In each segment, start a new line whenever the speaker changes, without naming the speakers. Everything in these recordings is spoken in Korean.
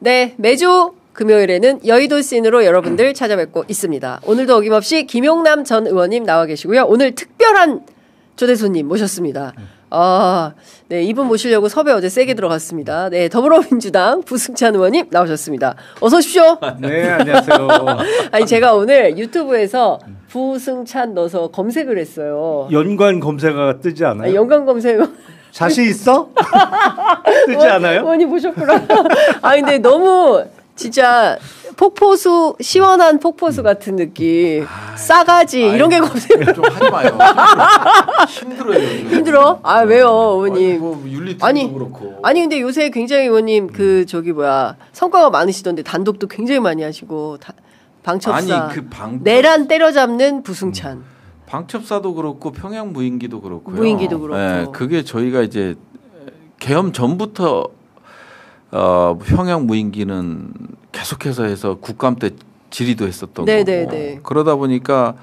네, 매주 금요일에는 여의도 씬으로 여러분들 찾아뵙고 있습니다. 오늘도 어김없이 김용남 전 의원님 나와 계시고요. 오늘 특별한 초대 손님 모셨습니다. 네, 이분 모시려고 섭외 어제 세게 들어갔습니다. 네, 더불어민주당 부승찬 의원님 나오셨습니다. 어서 오십시오.
네, 안녕하세요.
아니, 제가 오늘 유튜브에서 부승찬 넣어서 검색을 했어요.
연관 검색어가 뜨지 않아요?
연관 검색어.
자신 있어? 뜨지 않아요?
의원님 보셨구나. 근데 너무 진짜 폭포수, 시원한 폭포수 같은 느낌. 싸가지, 이런 게 검색.
좀 하지 마요. 힘들어요.
힘들어? 왜요, 의원님?
뭐 윤리팀도 그렇고.
아니, 근데 요새 굉장히 의원님, 성과가 많으시던데, 단독도 굉장히 많이 하시고, 방첩사. 내란 때려잡는 부승찬.
방첩사도 그렇고, 평양 무인기도 그렇고요.
무인기도 그렇고.
네, 그게 저희가 이제, 계엄 전부터 평양 무인기는 계속해서 해서 국감 때 질의도 했었던 거고 그러다 보니까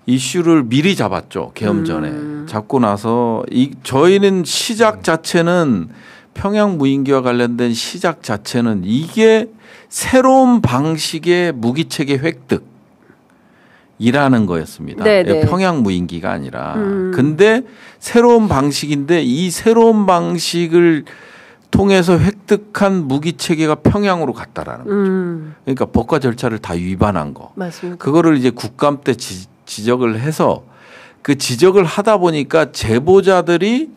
이슈를 미리 잡았죠. 계엄 전에. 잡고 나서 저희는 시작 자체는 평양 무인기와 관련된 시작 자체는 이게 새로운 방식의 무기체계 획득이라는 거였습니다. 평양 무인기가 아니라. 근데 새로운 방식인데 이 새로운 방식을 통해서 획득한 무기 체계가 평양으로 갔다라는 거죠. 그러니까 법과 절차를 다 위반한 거.
맞습니다.
그거를 이제 국감 때 지적을 해서 그 지적을 하다 보니까 제보자들이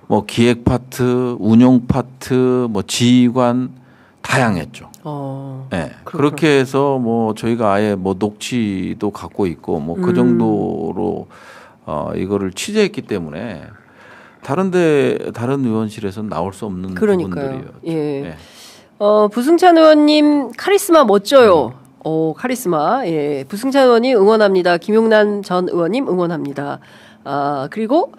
뭐 기획 파트, 운용 파트, 뭐 지휘관 다양했죠. 네. 그렇게 해서 뭐 저희가 아예 뭐 녹취도 갖고 있고 뭐 그 정도로 이거를 취재했기 때문에. 다른 의원실에서는 나올 수 없는 부분들이에요.
예. 네. 부승찬 의원님 카리스마 멋져요. 카리스마. 예. 부승찬 의원님 응원합니다. 김용남 전 의원님 응원합니다. 그리고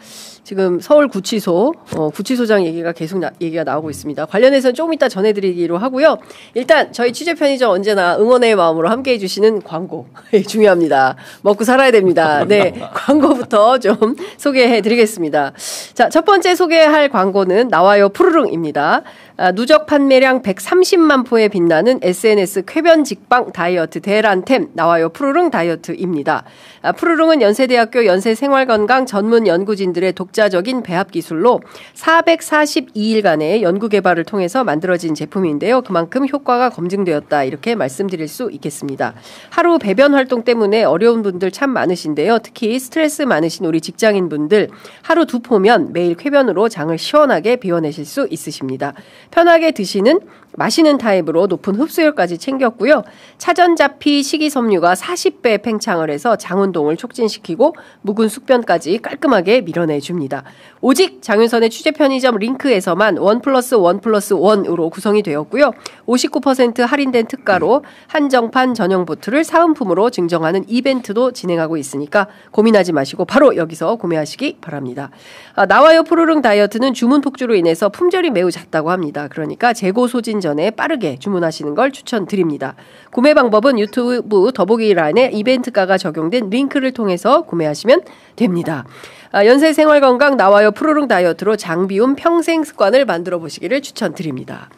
지금 서울구치소 구치소장 얘기가 계속 얘기가 나오고 있습니다. 관련해서는 조금 이따 전해드리기로 하고요. 일단 저희 취재 편의점 언제나 응원의 마음으로 함께해 주시는 광고 중요합니다. 먹고 살아야 됩니다. 네, 광고부터 좀 소개해드리겠습니다. 자, 첫 번째 소개할 광고는 나와요 푸르릉입니다. 누적 판매량 130만 포에 빛나는 SNS 쾌변 직방 다이어트 대란템 나와요 푸르릉 다이어트입니다. 푸르릉은 연세대학교 연세생활건강 전문 연구진들의 독자적인 배합 기술로 442일간의 연구 개발을 통해서 만들어진 제품인데요. 그만큼 효과가 검증되었다 이렇게 말씀드릴 수 있겠습니다. 하루 배변 활동 때문에 어려운 분들 참 많으신데요. 특히 스트레스 많으신 우리 직장인분들 하루 2포면 매일 쾌변으로 장을 시원하게 비워내실 수 있으십니다. 편하게 드시는 마시는 타입으로 높은 흡수율까지 챙겼고요. 차전자피 식이섬유가 40배 팽창을 해서 장운동을 촉진시키고 묵은 숙변까지 깔끔하게 밀어내줍니다. 오직 장윤선의 취재 편의점 링크에서만 1+1+1으로 구성이 되었고요. 59% 할인된 특가로 한정판 전용 보트를 사은품으로 증정하는 이벤트도 진행하고 있으니까 고민하지 마시고 바로 여기서 구매하시기 바랍니다. 나와요 푸르릉 다이어트는 주문 폭주로 인해서 품절이 매우 잦다고 합니다. 그러니까 재고 소진 전에 빠르게 주문하시는 걸 추천드립니다. 구매 방법은 유튜브 더보기란에 이벤트가가 적용된 링크를 통해서 구매하시면 됩니다. 연세생활건강 나와요 푸르릉 다이어트로 장비움 평생 습관을 만들어 보시기를 추천드립니다.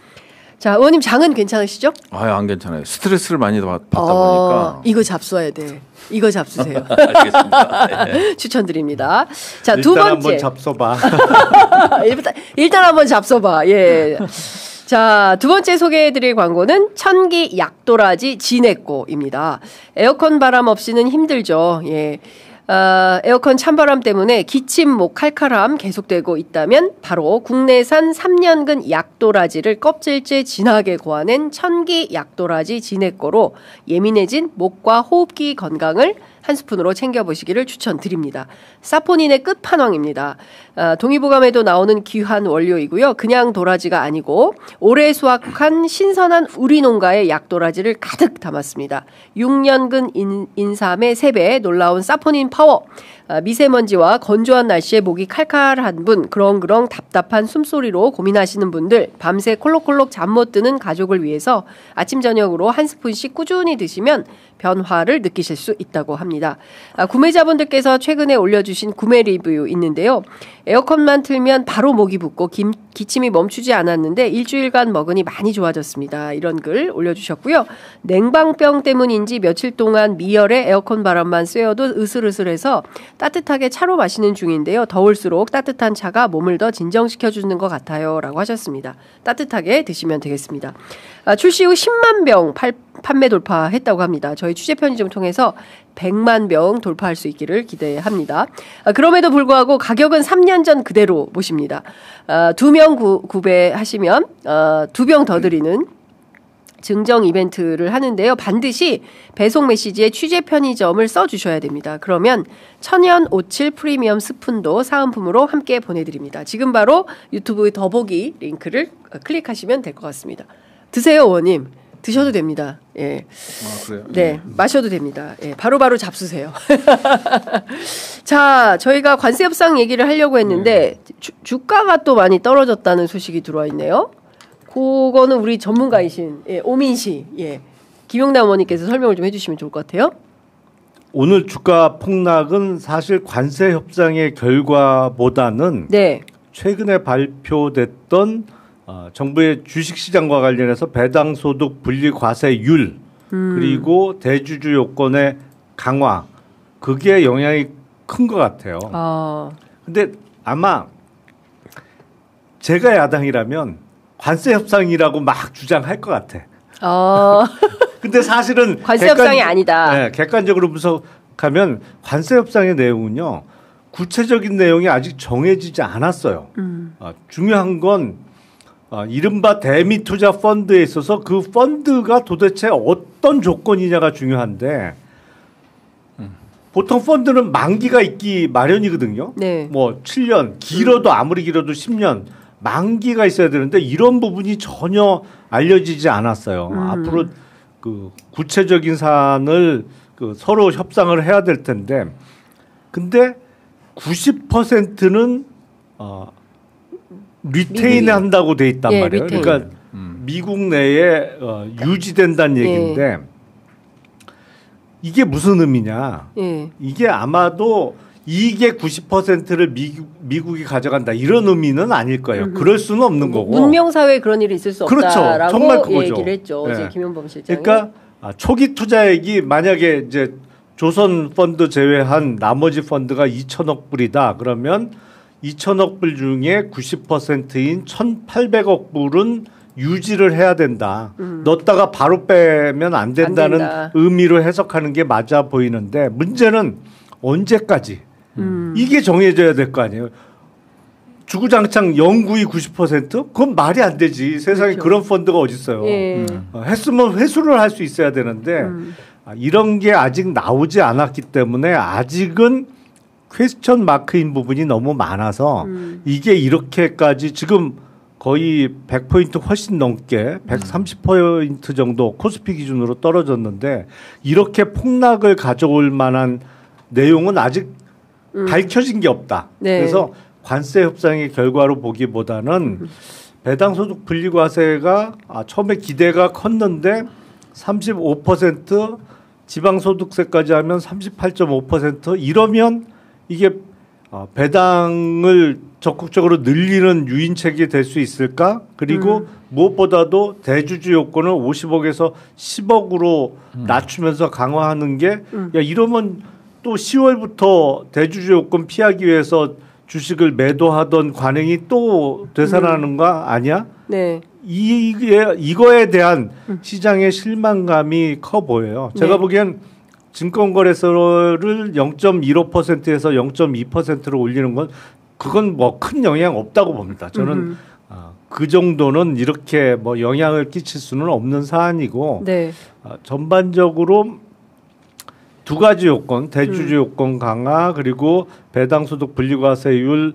자, 의원님 장은 괜찮으시죠?
안 괜찮아요. 스트레스를 많이 받다 보니까.
이거 잡숴야 돼. 이거 잡수세요.
알겠습니다. 네.
추천드립니다. 자, 두 번째.
일단 한번 잡숴봐.
일단 한번 잡숴봐. 예. 자, 두 번째 소개해드릴 광고는 천기 약도라지 진에꼬입니다. 에어컨 바람 없이는 힘들죠. 예. 에어컨 찬바람 때문에 기침, 목, 칼칼함 계속되고 있다면 바로 국내산 3년근 약도라지를 껍질째 진하게 고아낸 천기 약도라지 진에꼬로 예민해진 목과 호흡기 건강을 한 스푼으로 챙겨보시기를 추천드립니다. 사포닌의 끝판왕입니다. 동의보감에도 나오는 귀한 원료이고요. 그냥 도라지가 아니고 올해 수확한 신선한 우리 농가의 약도라지를 가득 담았습니다. 6년근 인삼의 3배 놀라운 사포닌 파워. 미세먼지와 건조한 날씨에 목이 칼칼한 분, 그렁그렁 답답한 숨소리로 고민하시는 분들, 밤새 콜록콜록 잠 못 드는 가족을 위해서 아침 저녁으로 한 스푼씩 꾸준히 드시면 변화를 느끼실 수 있다고 합니다. 구매자분들께서 최근에 올려주신 구매 리뷰 있는데요. 에어컨만 틀면 바로 목이 붓고 기침이 멈추지 않았는데 일주일간 먹으니 많이 좋아졌습니다. 이런 글 올려주셨고요. 냉방병 때문인지 며칠 동안 미열에 에어컨 바람만 쐬어도 으슬으슬해서 따뜻하게 차로 마시는 중인데요. 더울수록 따뜻한 차가 몸을 더 진정시켜주는 것 같아요. 라고 하셨습니다. 따뜻하게 드시면 되겠습니다. 출시 후 10만 병 판매 돌파했다고 합니다. 저희 취재 편의점 통해서 100만 병 돌파할 수 있기를 기대합니다. 그럼에도 불구하고 가격은 3년 전 그대로 모십니다. 2명 구매하시면 2병 더 드리는 증정 이벤트를 하는데요. 반드시 배송 메시지에 취재 편의점을 써주셔야 됩니다. 그러면 천연 오칠 프리미엄 스푼도 사은품으로 함께 보내드립니다. 지금 바로 유튜브 더보기 링크를 클릭하시면 될 것 같습니다. 드세요, 의원님. 드셔도 됩니다. 예.
그래요?
네, 마셔도 됩니다. 예, 바로바로 잡수세요. 자, 저희가 관세 협상 얘기를 하려고 했는데 주가가 또 많이 떨어졌다는 소식이 들어와 있네요. 그거는 우리 전문가이신 오민 씨, 김용남 의원님께서 설명을 좀 해주시면 좋을 것 같아요.
오늘 주가 폭락은 사실 관세 협상의 결과보다는
네.
최근에 발표됐던 정부의 주식시장과 관련해서 배당소득 분리과세율 그리고 대주주 요건의 강화 그게 영향이 큰 것 같아요. 근데 아마 제가 야당이라면 관세 협상이라고 막 주장할 것 같아. 근데 사실은
관세 협상이 아니다.
네, 객관적으로 분석하면 관세 협상의 내용은요. 구체적인 내용이 아직 정해지지 않았어요. 중요한 건 이른바 대미 투자 펀드에 있어서 그 펀드가 도대체 어떤 조건이냐가 중요한데 보통 펀드는 만기가 있기 마련이거든요.
네.
뭐 7년, 길어도 아무리 길어도 10년 만기가 있어야 되는데 이런 부분이 전혀 알려지지 않았어요. 앞으로 그 구체적인 사안을 서로 협상을 해야 될 텐데 근데 90%는 리테인한다고 돼 있단 말이에요.
리테인.
그러니까 미국 내에 유지된다는 얘기인데 이게 무슨 의미냐? 이게 아마도 이게 90%를 미국이 가져간다 이런 의미는 아닐 거예요. 그럴 수는 없는 거고.
문명사회에 그런 일이 있을 수
그렇죠.
없다라고
정말 그거죠.
얘기를 했죠.
네.
이제 김용범 실장이.
그러니까 초기 투자액이 만약에 이제 조선 펀드 제외한 나머지 펀드가 2천억 불이다. 그러면 2천억 불 중에 90%인 1,800억 불은 유지를 해야 된다. 넣었다가 바로 빼면 안 된다는 의미로 해석하는 게 맞아 보이는데 문제는 언제까지 이게 정해져야 될 거 아니에요. 주구장창 영구히 90%? 그건 말이 안 되지. 세상에
그렇죠.
그런 펀드가 어디 있어요. 했으면 회수를 할 수 있어야 되는데 이런 게 아직 나오지 않았기 때문에 아직은 퀘스천 마크인 부분이 너무 많아서 이게 이렇게까지 지금 거의 100포인트 훨씬 넘게 130포인트 정도 코스피 기준으로 떨어졌는데 이렇게 폭락을 가져올 만한 내용은 아직 밝혀진 게 없다.
네.
그래서 관세 협상의 결과로 보기보다는 배당소득 분리과세가 처음에 기대가 컸는데 35% 지방소득세까지 하면 38.5% 이러면 이게 배당을 적극적으로 늘리는 유인책이 될 수 있을까? 그리고 무엇보다도 대주주 요건을 50억에서 10억으로 낮추면서 강화하는 게 야 이러면 또 10월부터 대주주 요건 피하기 위해서 주식을 매도하던 관행이 또 되살아나는 거 아니야?
네.
이거에 대한 시장의 실망감이 커 보여요. 제가 보기엔 증권거래소를 0.15%에서 0.2%로 올리는 건 그건 뭐 큰 영향 없다고 봅니다. 저는 그 정도는 이렇게 뭐 영향을 끼칠 수는 없는 사안이고
네.
전반적으로 두 가지 요건, 대주주 요건 강화 그리고 배당소득 분리과세율이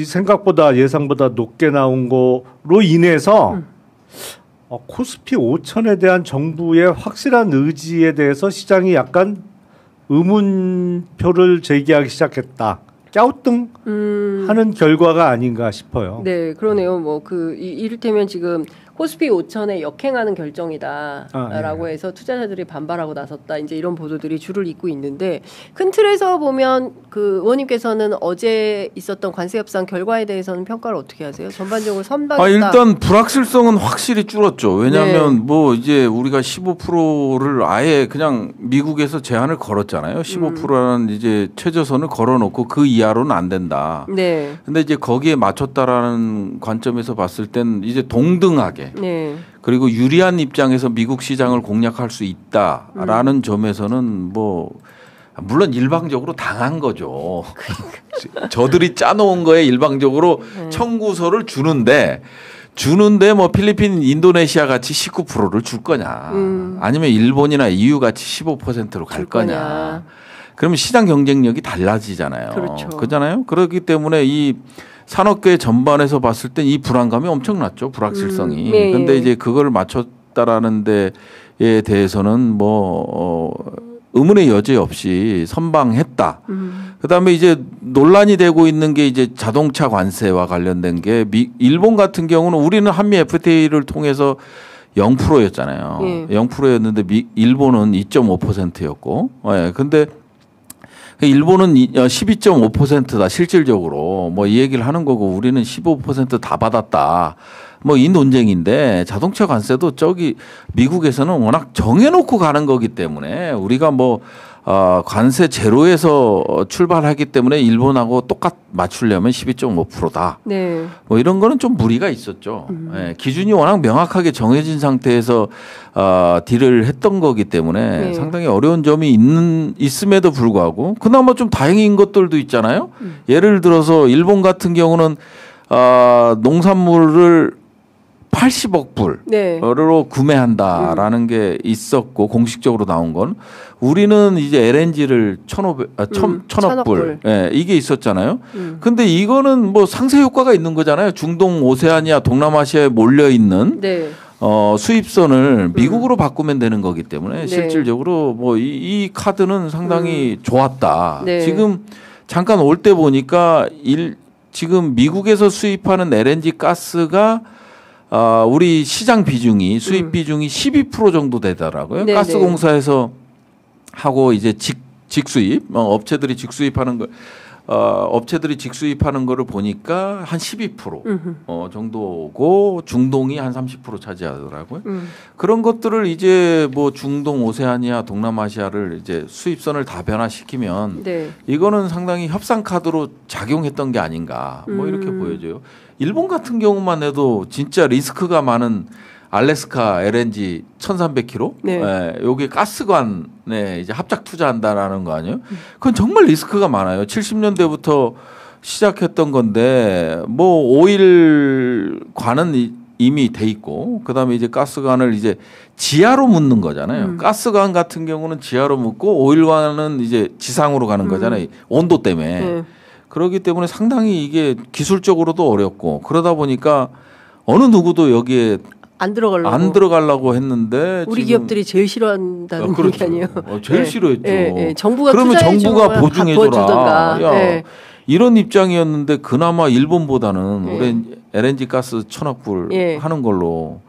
생각보다 예상보다 높게 나온 거로 인해서 코스피 5천에 대한 정부의 확실한 의지에 대해서 시장이 약간 의문표를 제기하기 시작했다. 갸우뚱 하는 결과가 아닌가 싶어요.
네, 그러네요. 뭐 이를테면 지금 코스피 5천에 역행하는 결정이다라고 해서 투자자들이 반발하고 나섰다. 이제 이런 보도들이 줄을 잇고 있는데 큰 틀에서 보면 그 의원님께서는 어제 있었던 관세 협상 결과에 대해서는 평가를 어떻게 하세요? 전반적으로 선방했다.
일단 불확실성은 확실히 줄었죠. 왜냐하면 뭐 이제 우리가 15%를 아예 그냥 미국에서 제한을 걸었잖아요. 15%라는 이제 최저선을 걸어놓고 그 이하로는 안 된다.
네.
근데 이제 거기에 맞췄다라는 관점에서 봤을 땐 이제 동등하게
네.
그리고 유리한 입장에서 미국 시장을 공략할 수 있다라는 점에서는 뭐 물론 일방적으로 당한 거죠. 저들이 짜놓은 거에 일방적으로 청구서를 주는데 뭐 필리핀, 인도네시아 같이 19%를 줄 거냐 아니면 일본이나 EU 같이 15%로 갈 거냐. 그러면 시장 경쟁력이 달라지잖아요.
그렇죠.
그렇잖아요. 그렇기 때문에 이 산업계 전반에서 봤을 때 이 불안감이 엄청났죠. 불확실성이.
네.
근데 이제 그걸 맞췄다라는 데에 대해서는 뭐 의문의 여지 없이 선방했다. 그다음에 이제 논란이 되고 있는 게 이제 자동차 관세와 관련된 게 일본 같은 경우는 우리는 한미 FTA를 통해서 0%였잖아요. 0%였는데 일본은 2.5%였고. 예. 근데 일본은 12.5%다 실질적으로 뭐 이 얘기를 하는 거고 우리는 15% 다 받았다. 뭐 이 논쟁인데 자동차 관세도 저기 미국에서는 워낙 정해놓고 가는 거기 때문에 우리가 뭐 관세 제로에서 출발하기 때문에 일본하고 똑같 맞추려면 12.5%다.
네.
뭐 이런 거는 좀 무리가 있었죠. 예, 기준이 워낙 명확하게 정해진 상태에서 딜을 했던 거기 때문에 상당히 어려운 점이 있음에도 불구하고 그나마 좀 다행인 것들도 있잖아요. 예를 들어서 일본 같은 경우는 농산물을 80억 불로 구매한다라는 게 있었고 공식적으로 나온 건 우리는 이제 LNG를 1,000억 불. 예, 이게 있었잖아요. 근데 이거는 뭐 상세 효과가 있는 거잖아요. 중동, 오세아니아, 동남아시아에 몰려 있는 수입선을 미국으로 바꾸면 되는 거기 때문에 실질적으로 뭐 이 카드는 상당히 좋았다.
네.
지금 잠깐 올 때 보니까 지금 미국에서 수입하는 LNG 가스가 우리 시장 비중이 수입 비중이 12% 정도 되더라고요.
네네.
가스공사에서 하고 이제 직수입 업체들이 직수입하는 거 업체들이 직수입하는 거를 보니까 한 12% 정도고 중동이 한 30% 차지하더라고요. 그런 것들을 이제 뭐 중동, 오세아니아, 동남아시아를 이제 수입선을 다변화시키면 이거는 상당히 협상 카드로 작용했던 게 아닌가 뭐 이렇게 보여져요. 일본 같은 경우만 해도 진짜 리스크가 많은 알래스카 LNG 1,300km, 여기 가스관에 이제 합작 투자한다라는 거 아니에요? 그건 정말 리스크가 많아요. 70년대부터 시작했던 건데 뭐 오일관은 이미 돼 있고 그다음에 이제 가스관을 이제 지하로 묻는 거잖아요. 가스관 같은 경우는 지하로 묻고 오일관은 이제 지상으로 가는 거잖아요. 온도 때문에. 그렇기 때문에 상당히 이게 기술적으로도 어렵고 그러다 보니까 어느 누구도 여기에 안 들어가려고 했는데
우리 기업들이 제일 싫어한다는 얘기 아니에요?
제일 싫어했죠.
정부가
그러면 정부가 보증해줘라. 이런 입장이었는데 그나마 일본보다는 우리 LNG 가스 1,000억 불 하는 걸로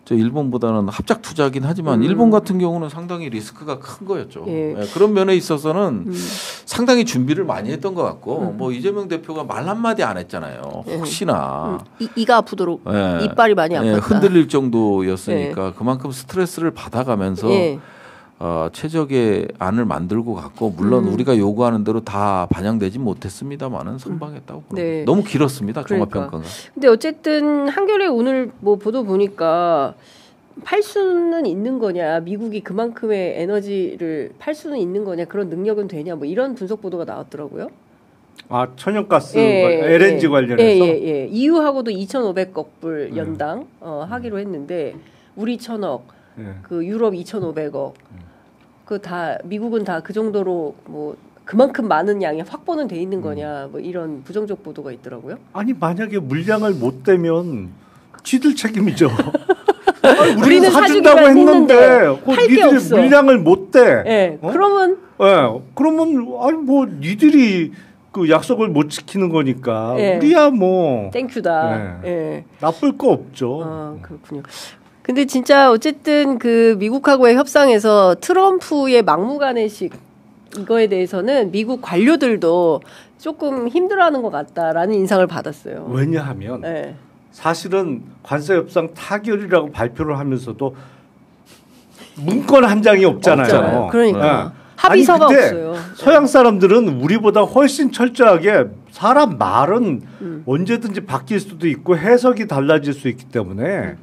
저 일본보다는 합작 투자긴 하지만 일본 같은 경우는 상당히 리스크가 큰 거였죠. 그런 면에 있어서는 상당히 준비를 많이 했던 것 같고 뭐 이재명 대표가 말 한마디 안 했잖아요. 혹시나
이가 아프도록 이빨이 많이 아팠다.
흔들릴 정도였으니까 그만큼 스트레스를 받아가면서 최적의 안을 만들고 갔고 물론 우리가 요구하는 대로 다 반영되지 못했습니다만은 선방했다고 봅니다. 너무 길었습니다. 종합평가가.
근데 어쨌든 한겨레 오늘 뭐 보도 보니까 팔 수는 있는 거냐, 미국이 그만큼의 에너지를 팔 수는 있는 거냐, 그런 능력은 되냐, 뭐 이런 분석 보도가 나왔더라고요.
천연가스 LNG 관련해서
EU하고도 2,500억 불 연당 하기로 했는데 우리 1,000억, 그 유럽 2,500억. 그 다 미국은 다 그 정도로 뭐 그만큼 많은 양의 확보는 돼 있는 거냐 뭐 이런 부정적 보도가 있더라고요.
아니 만약에 물량을 못 대면 지들 책임이죠.
우리는 사준다고 했는데 팔 게 없어.
물량을 못 대.
그러면
예. 그러면 아니 뭐 니들이 그 약속을 못 지키는 거니까
예.
우리야 뭐
땡큐다.
예.
예.
나쁠 거 없죠.
아, 그렇군요. 근데 진짜 어쨌든 그 미국하고의 협상에서 트럼프의 막무가내식 이거에 대해서는 미국 관료들도 조금 힘들어하는 것 같다라는 인상을 받았어요.
왜냐하면
네.
사실은 관세 협상 타결이라고 발표를 하면서도 문건 한 장이 없잖아요.
그러니까 합의서가
아니, 근데
없어요.
서양 사람들은 우리보다 훨씬 철저하게 사람 말은 언제든지 바뀔 수도 있고 해석이 달라질 수 있기 때문에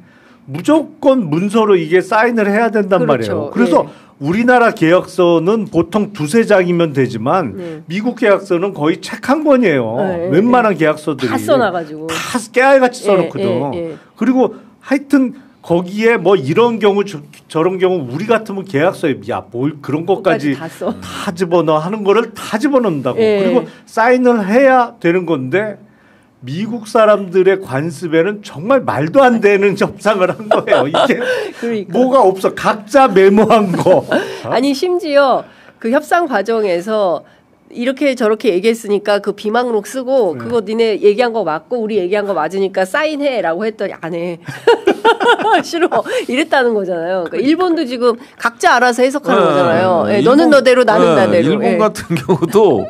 무조건 문서로 이게 사인을 해야 된단
그렇죠.
말이에요. 그래서 우리나라 계약서는 보통 2-3장이면 되지만 미국 계약서는 거의 책 한 권이에요. 웬만한 계약서들이
다 써놔가지고
다 깨알같이 써놓거든. 그리고 하여튼 거기에 뭐 이런 경우 저런 경우 우리 같으면 계약서에 야 뭘 그런 것까지 다 집어넣어 하는 거를 다 집어넣는다고. 그리고 사인을 해야 되는 건데 미국 사람들의 관습에는 정말 말도 안 되는 협상을 한 거예요. 이게 그러니까. 뭐가 없어. 각자 메모한 거.
아니 심지어 그 협상 과정에서 이렇게 저렇게 얘기했으니까 그 비망록 쓰고 그거 니네 얘기한 거 맞고 우리 얘기한 거 맞으니까 사인해라고 했더니 안 해. 싫어. 이랬다는 거잖아요. 그러니까 일본도 지금 각자 알아서 해석하는 거잖아요. 네, 너는 너대로 나는 나대로.
일본 같은 경우도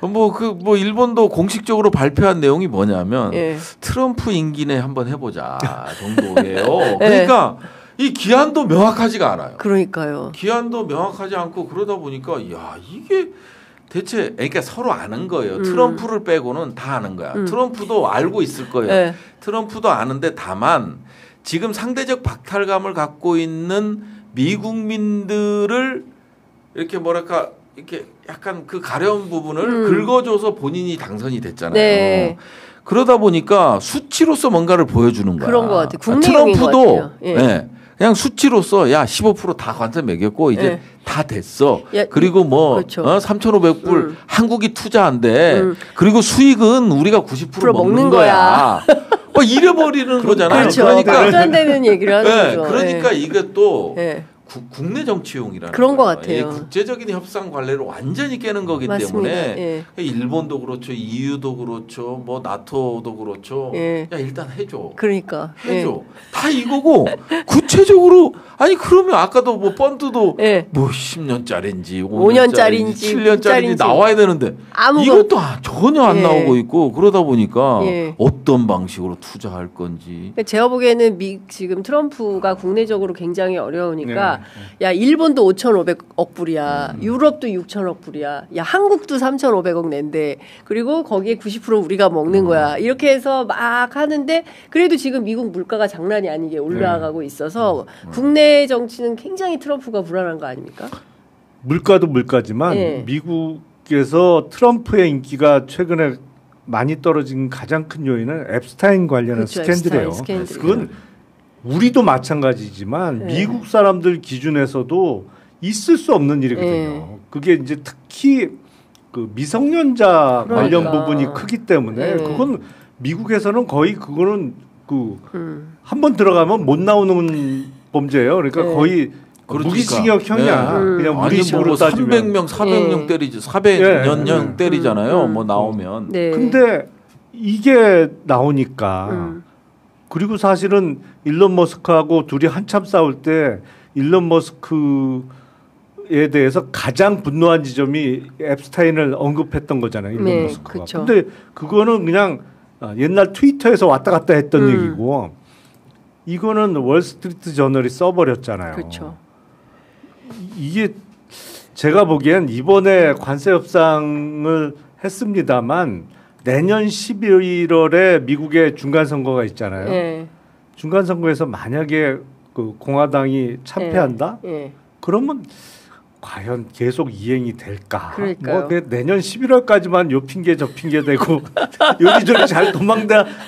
뭐 일본도 공식적으로 발표한 내용이 뭐냐면 트럼프 임기 내 한번 해보자 정도예요. 그러니까 이 기한도 명확하지가 않아요.
그러니까요.
기한도 명확하지 않고 그러다 보니까 야 이게 대체 그러니까 서로 아는 거예요. 트럼프를 빼고는 다 아는 거야. 트럼프도 알고 있을 거예요. 트럼프도 아는데 다만 지금 상대적 박탈감을 갖고 있는 미국민들을 이렇게 뭐랄까 이렇게 약간 그 가려운 부분을 긁어줘서 본인이 당선이 됐잖아요.
네.
그러다 보니까 수치로서 뭔가를 보여주는 거야.
그런 것 같아요. 국내용인 것 같아요.
예. 그냥 수치로서 야 15% 다 관세 매겼고 이제 다 됐어. 야, 그리고 뭐
그렇죠.
3,500불 한국이 투자한대. 그리고 수익은 우리가 90% 먹는 거야. 뭐 이래버리는 거잖아요.
그렇죠.
그러니까
말도 안 되는 얘기를 하는 거죠.
그러니까 이게 또 국내 정치용이라는
그런 것
거예요.
같아요.
국제적인 협상 관례를 완전히 깨는 거기
맞습니다.
때문에 일본도 그렇죠, EU도 그렇죠, 뭐 나토도 그렇죠. 야 일단 해줘.
그러니까
해줘. 다 이거고 구체적으로 아니 그러면 아까도 뭐 펀드도 뭐 10년짜리인지
5년짜리인지
7년짜리인지 나와야 되는데 이것도 전혀 안 나오고 있고 그러다 보니까 어떤 방식으로 투자할 건지.
제가 보기에는 지금 트럼프가 국내적으로 굉장히 어려우니까 야 일본도 5,500억 불이야. 유럽도 6,000억 불이야. 야 한국도 3,500억 낸대. 그리고 거기에 90% 우리가 먹는 거야. 이렇게 해서 막 하는데 그래도 지금 미국 물가가 장난이 아니게 올라가고 있어서 국내 정치는 굉장히 트럼프가 불안한 거 아닙니까?
물가도 물가지만 미국에서 트럼프의 인기가 최근에 많이 떨어진 가장 큰 요인은 앱스타인 관련한 스캔들이에요. 그건 우리도 마찬가지지만 미국 사람들 기준에서도 있을 수 없는 일이거든요. 그게 이제 특히 그 미성년자 관련 부분이 크기 때문에 그건 미국에서는 거의 그거는 그 한 번 들어가면 못 나오는 범죄예요. 그러니까 거의 무기징역형이야. 그냥 우리식으로 따지면
300명, 400명 때리지, 400년 때리잖아요. 뭐 나오면.
근데 이게 나오니까. 그리고 사실은 일론 머스크하고 둘이 한참 싸울 때 일론 머스크에 대해서 가장 분노한 지점이 앱스타인을 언급했던 거잖아요. 일론 머스크가. 근데 그거는 그냥 옛날 트위터에서 왔다 갔다 했던 얘기고 이거는 월스트리트 저널이 써버렸잖아요.
그렇죠.
이게 제가 보기엔 이번에 관세 협상을 했습니다만 내년 11월에 미국의 중간 선거가 있잖아요. 중간 선거에서 만약에 그 공화당이 참패한다? 그러면 과연 계속 이행이 될까? 뭐 내년 11월까지만 요 핑계 저 핑계 대고 요리조리 잘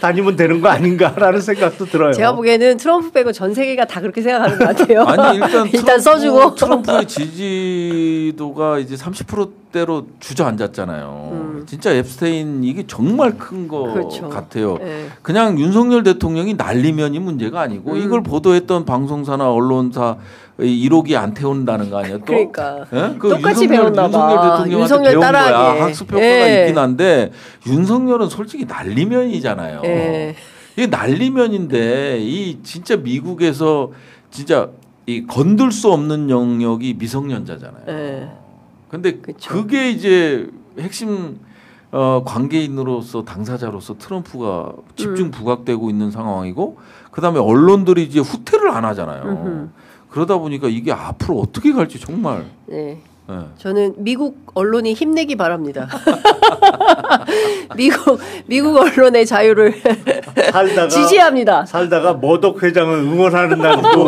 다니면 되는 거 아닌가라는 생각도 들어요.
제가 보기에는 트럼프 빼고 전 세계가 다 그렇게 생각하는 것 같아요.
아니
일단 써주고
트럼프의 지지도가 이제 30%대로 주저앉았잖아요. 진짜 앱스테인 이게 정말 큰 거
그렇죠.
같아요.
네.
그냥 윤석열 대통령이 날리면이 문제가 아니고 이걸 보도했던 방송사나 언론사 1호기 안 태운다는 거 아니야? 또?
그러니까
예? 그
똑같이 배웠나 봐.
윤석열 대통령한테
윤석열
배운
따라하게.
거야. 학습 효과가
예.
있긴 한데 윤석열은 솔직히 날리면이잖아요.
예.
이게 날리면인데 이 진짜 미국에서 진짜 이 건들 수 없는 영역이 미성년자잖아요.
예.
근데
그쵸.
그게 이제 핵심 관계인으로서 당사자로서 트럼프가 집중 부각되고 있는 상황이고 그다음에 언론들이 이제 후퇴를 안 하잖아요. 그러다 보니까 이게 앞으로 어떻게 갈지 정말.
네.
네.
저는 미국 언론이 힘내기 바랍니다. 미국 언론의 자유를 지지합니다.
살다가 머덕 회장을 응원하는 날도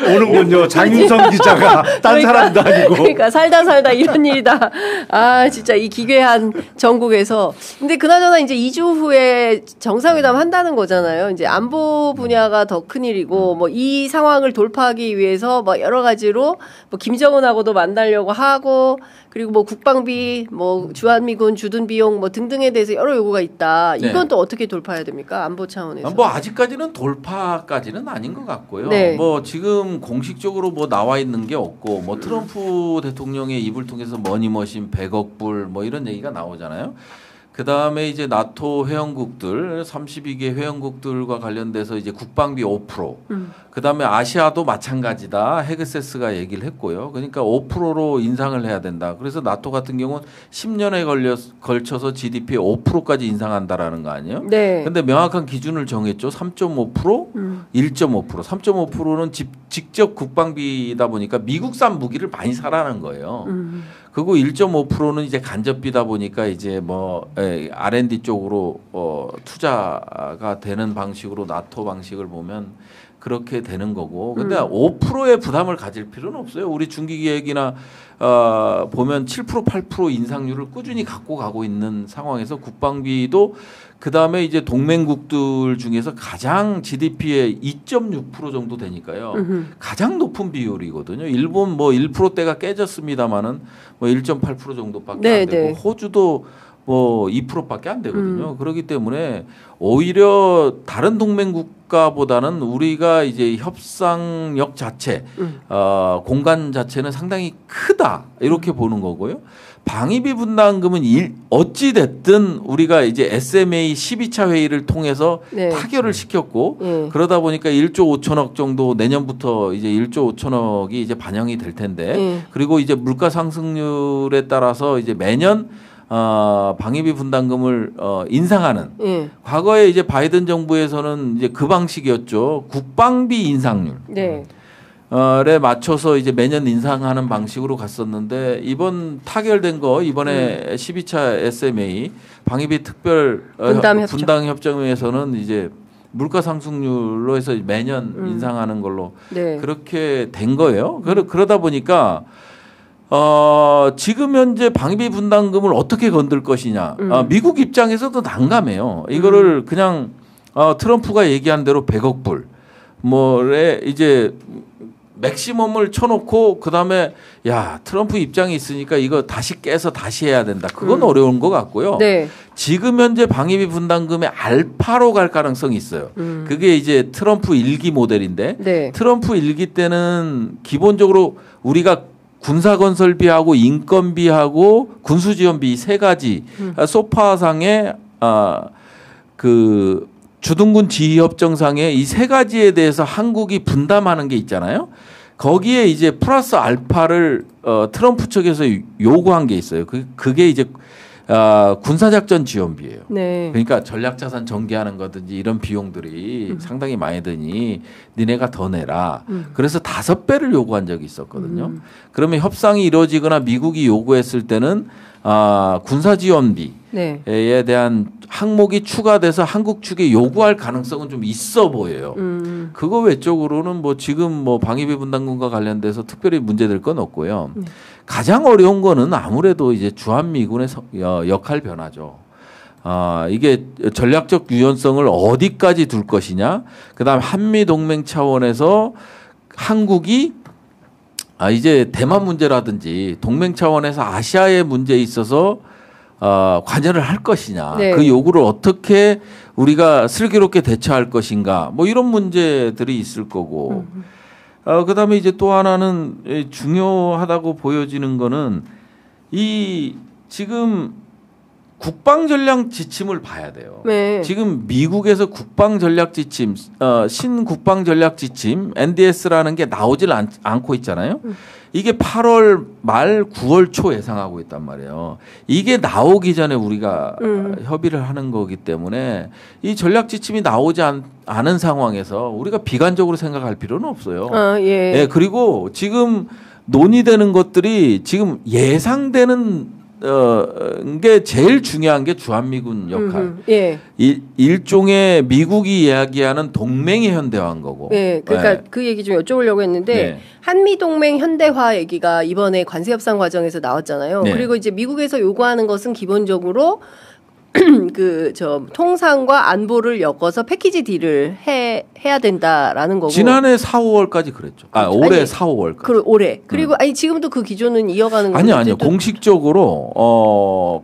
오는군요. 장윤성 기자가 딴 사람도 아니고.
그러니까 살다 이런 일이다. 아 진짜 이 기괴한 전국에서. 근데 그나저나 이제 2주 후에 정상회담 한다는 거잖아요. 이제 안보 분야가 더 큰일이고 뭐 이 상황을 돌파하기 위해서 뭐 여러 가지로 뭐 김정은하고도 만나려고 하고 그리고 뭐 국방비, 뭐 주한미군 주둔 비용 뭐 등등에 대해서 여러 요구가 있다. 이건
네.
또 어떻게 돌파해야 됩니까? 안보 차원에서.
뭐 아직까지는 돌파까지는 아닌 것 같고요.
네.
뭐 지금 공식적으로 뭐 나와 있는 게 없고 뭐 트럼프 대통령의 입을 통해서 머니머신 100억 불 뭐 이런 얘기가 나오잖아요. 그 다음에 이제 나토 회원국들 32개 회원국들과 관련돼서 이제 국방비 5%. 그 다음에 아시아도 마찬가지다. 헤그세스가 얘기를 했고요. 그러니까 5%로 인상을 해야 된다. 그래서 나토 같은 경우는 10년에 걸쳐서 GDP의 5%까지 인상한다라는 거 아니에요?
네.
근데 명확한 기준을 정했죠. 3.5%, 1.5%. 3.5%는 직접 국방비다 보니까 미국산 무기를 많이 사라는 거예요. 그리고 1.5%는 이제 간접비다 보니까 이제 뭐 R&D 쪽으로 투자가 되는 방식으로 나토 방식을 보면 그렇게 되는 거고. 근데 5%의 부담을 가질 필요는 없어요. 우리 중기기획이나 보면 7%, 8% 인상률을 꾸준히 갖고 가고 있는 상황에서 국방비도 그 다음에 이제 동맹국들 중에서 가장 GDP의 2.6% 정도 되니까요. 가장 높은 비율이거든요. 일본 뭐 1%대가 깨졌습니다마는 뭐 1.8% 정도밖에
네,
안 되고
네.
호주도 뭐 2%밖에 안 되거든요. 그렇기 때문에 오히려 다른 동맹국가보다는 우리가 이제 협상력 자체, 공간 자체는 상당히 크다 이렇게 보는 거고요. 방위비 분담금은 어찌 됐든 우리가 이제 SMA 12차 회의를 통해서
네.
타결을 시켰고
네.
그러다 보니까 1조 5천억 정도 내년부터 이제 1조 5천억이 이제 반영이 될 텐데
네.
그리고 이제 물가 상승률에 따라서 이제 매년 방위비 분담금을 인상하는
네.
과거에 이제 바이든 정부에서는 이제 그 방식이었죠. 국방비 인상률.
네.
에 맞춰서 이제 매년 인상하는 방식으로 갔었는데 이번 타결된 거 이번에 12차 SMA 방위비 특별 분담 협정에서는 이제 물가 상승률로 해서 매년 인상하는 걸로
네.
그렇게 된 거예요. 그러다 보니까 지금 현재 방위비 분담금을 어떻게 건들 것이냐. 미국 입장에서도 난감해요. 이거를 그냥 트럼프가 얘기한 대로 100억 불 뭐에 이제 맥시멈을 쳐놓고 그다음에 야 트럼프 입장이 있으니까 이거 다시 깨서 다시 해야 된다. 그건 어려운 것 같고요.
네.
지금 현재 방위비 분담금의 알파로 갈 가능성이 있어요. 그게 이제 트럼프 1기 모델인데
네.
트럼프 1기 때는 기본적으로 우리가 군사건설비하고 인건비하고 군수지원비 세 가지 소파상의 그 주둔군 지휘협정상에 이 세 가지에 대해서 한국이 분담하는 게 있잖아요. 거기에 이제 플러스 알파를 트럼프 측에서 요구한 게 있어요. 그게 이제 군사작전 지원비예요.
네.
그러니까 전략자산 전개하는 거든지 이런 비용들이 상당히 많이 드니 니네가 더 내라. 그래서 5배를 요구한 적이 있었거든요. 그러면 협상이 이루어지거나 미국이 요구했을 때는 군사지원비에
네.
대한 항목이 추가돼서 한국 측에 요구할 가능성은 좀 있어 보여요. 그거 외적으로는 뭐 지금 뭐 방위비 분담금과 관련돼서 특별히 문제될 건 없고요. 가장 어려운 거는 아무래도 이제 주한미군의 역할 변화죠. 이게 전략적 유연성을 어디까지 둘 것이냐. 그다음 한미 동맹 차원에서 한국이 이제 대만 문제라든지 동맹 차원에서 아시아의 문제에 있어서 관여를 할 것이냐,
네.
그 요구를 어떻게 우리가 슬기롭게 대처할 것인가, 뭐 이런 문제들이 있을 거고. 그다음에 이제 또 하나는 중요하다고 보여지는 거는 이 지금 국방 전략 지침을 봐야 돼요.
네.
지금 미국에서 국방 전략 지침, 신국방 전략 지침 (NDS라는) 게 나오질 않고 있잖아요. 이게 8월 말 9월 초 예상하고 있단 말이에요. 이게 나오기 전에 우리가 협의를 하는 거기 때문에 이 전략 지침이 나오지 않은 상황에서 우리가 비관적으로 생각할 필요는 없어요.
예.
예, 그리고 지금 논의되는 것들이 지금 예상되는 게 제일 중요한 게 주한미군 역할.
예.
일종의 미국이 이야기하는 동맹의 현대화인 거고.
예. 그러니까 그 얘기 좀 여쭤보려고 했는데
네.
한미 동맹 현대화 얘기가 이번에 관세 협상 과정에서 나왔잖아요.
네.
그리고 이제 미국에서 요구하는 것은 기본적으로 통상과 안보를 엮어서 패키지 딜을 해야 된다라는 거고.
지난해 4, 5월까지 그랬죠. 올해
아니,
4, 5월까지.
올해. 그리고 아니 지금도 그 기조는 이어가는 거죠.
아니요. 공식적으로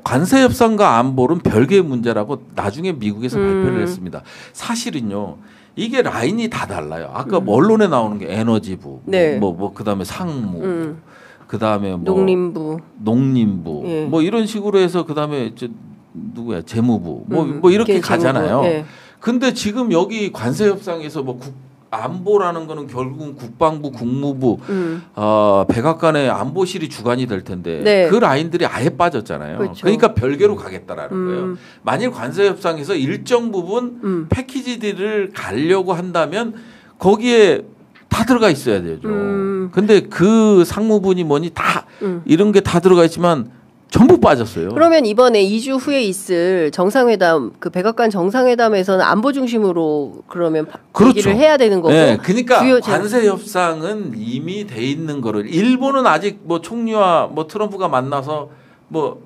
관세 협상과 안보는 별개의 문제라고 나중에 미국에서 발표를 했습니다. 사실은요. 이게 라인이 다 달라요. 아까 언론에 나오는 게 에너지부,
네.
그다음에 상무, 그다음에 농림부,
예.
뭐 이런 식으로 해서 그다음에 누구야 재무부 뭐 이렇게 가잖아요.
예.
근데 지금 여기 관세 협상에서 안보라는 거는 결국은 국방부, 국무부, 백악관의 안보실이 주관이 될 텐데
네.
그 라인들이 아예 빠졌잖아요.
그렇죠.
그러니까 별개로 가겠다라는 거예요. 만일 관세 협상에서 일정 부분 패키지들을 가려고 한다면 거기에 다 들어가 있어야 되죠. 근데 그 상무분이 뭐니 다 이런 게 다 들어가 있지만 전부 빠졌어요.
그러면 이번에 2주 후에 있을 정상회담, 그 백악관 정상회담에서는 안보 중심으로 그러면
그렇죠.
얘기를 해야 되는 거고.
네, 그러니까 관세 협상은 이미 돼 있는 거를 일본은 아직 총리와 트럼프가 만나서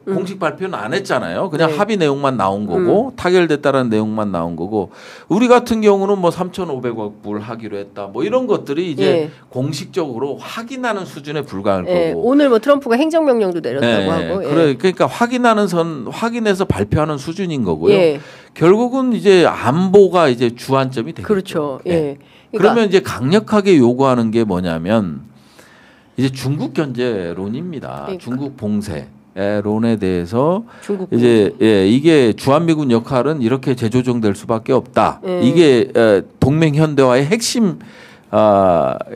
공식 발표는 안 했잖아요. 그냥
네.
합의 내용만 나온 거고 타결됐다라는 내용만 나온 거고 우리 같은 경우는 3,500억 불 하기로 했다. 이런 것들이 이제 공식적으로 확인하는 수준에 불과할 거고.
오늘 트럼프가 행정명령도 내렸다고 하고.
그러니까 확인해서 발표하는 수준인 거고요.
예.
결국은 이제 안보가 이제 주안점이 되겠죠.
그렇죠. 예. 그러니까
그러면 이제 강력하게 요구하는 게 뭐냐면 이제 중국 견제론입니다.
그러니까.
중국 봉쇄. 론에 대해서 이제 이게 주한미군 역할은 이렇게 재조정될 수밖에 없다. 이게 동맹 현대화의 핵심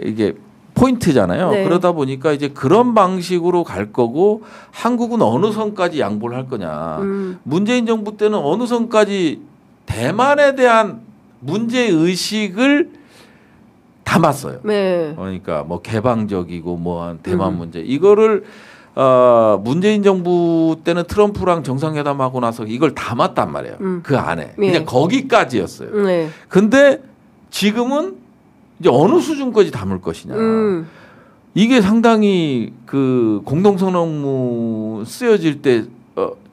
이게 포인트잖아요.
네.
그러다 보니까 이제 그런 방식으로 갈 거고 한국은 어느 선까지 양보를 할 거냐. 문재인 정부 때는 어느 선까지 대만에 대한 문제 의식을 담았어요.
네.
그러니까 개방적이고 한 대만 문제 이거를 문재인 정부 때는 트럼프랑 정상회담하고 나서 이걸 담았단 말이에요. 그 안에. 그냥 거기까지였어요. 근데 지금은 이제 어느 수준까지 담을 것이냐. 이게 상당히 그 공동선언문 쓰여질 때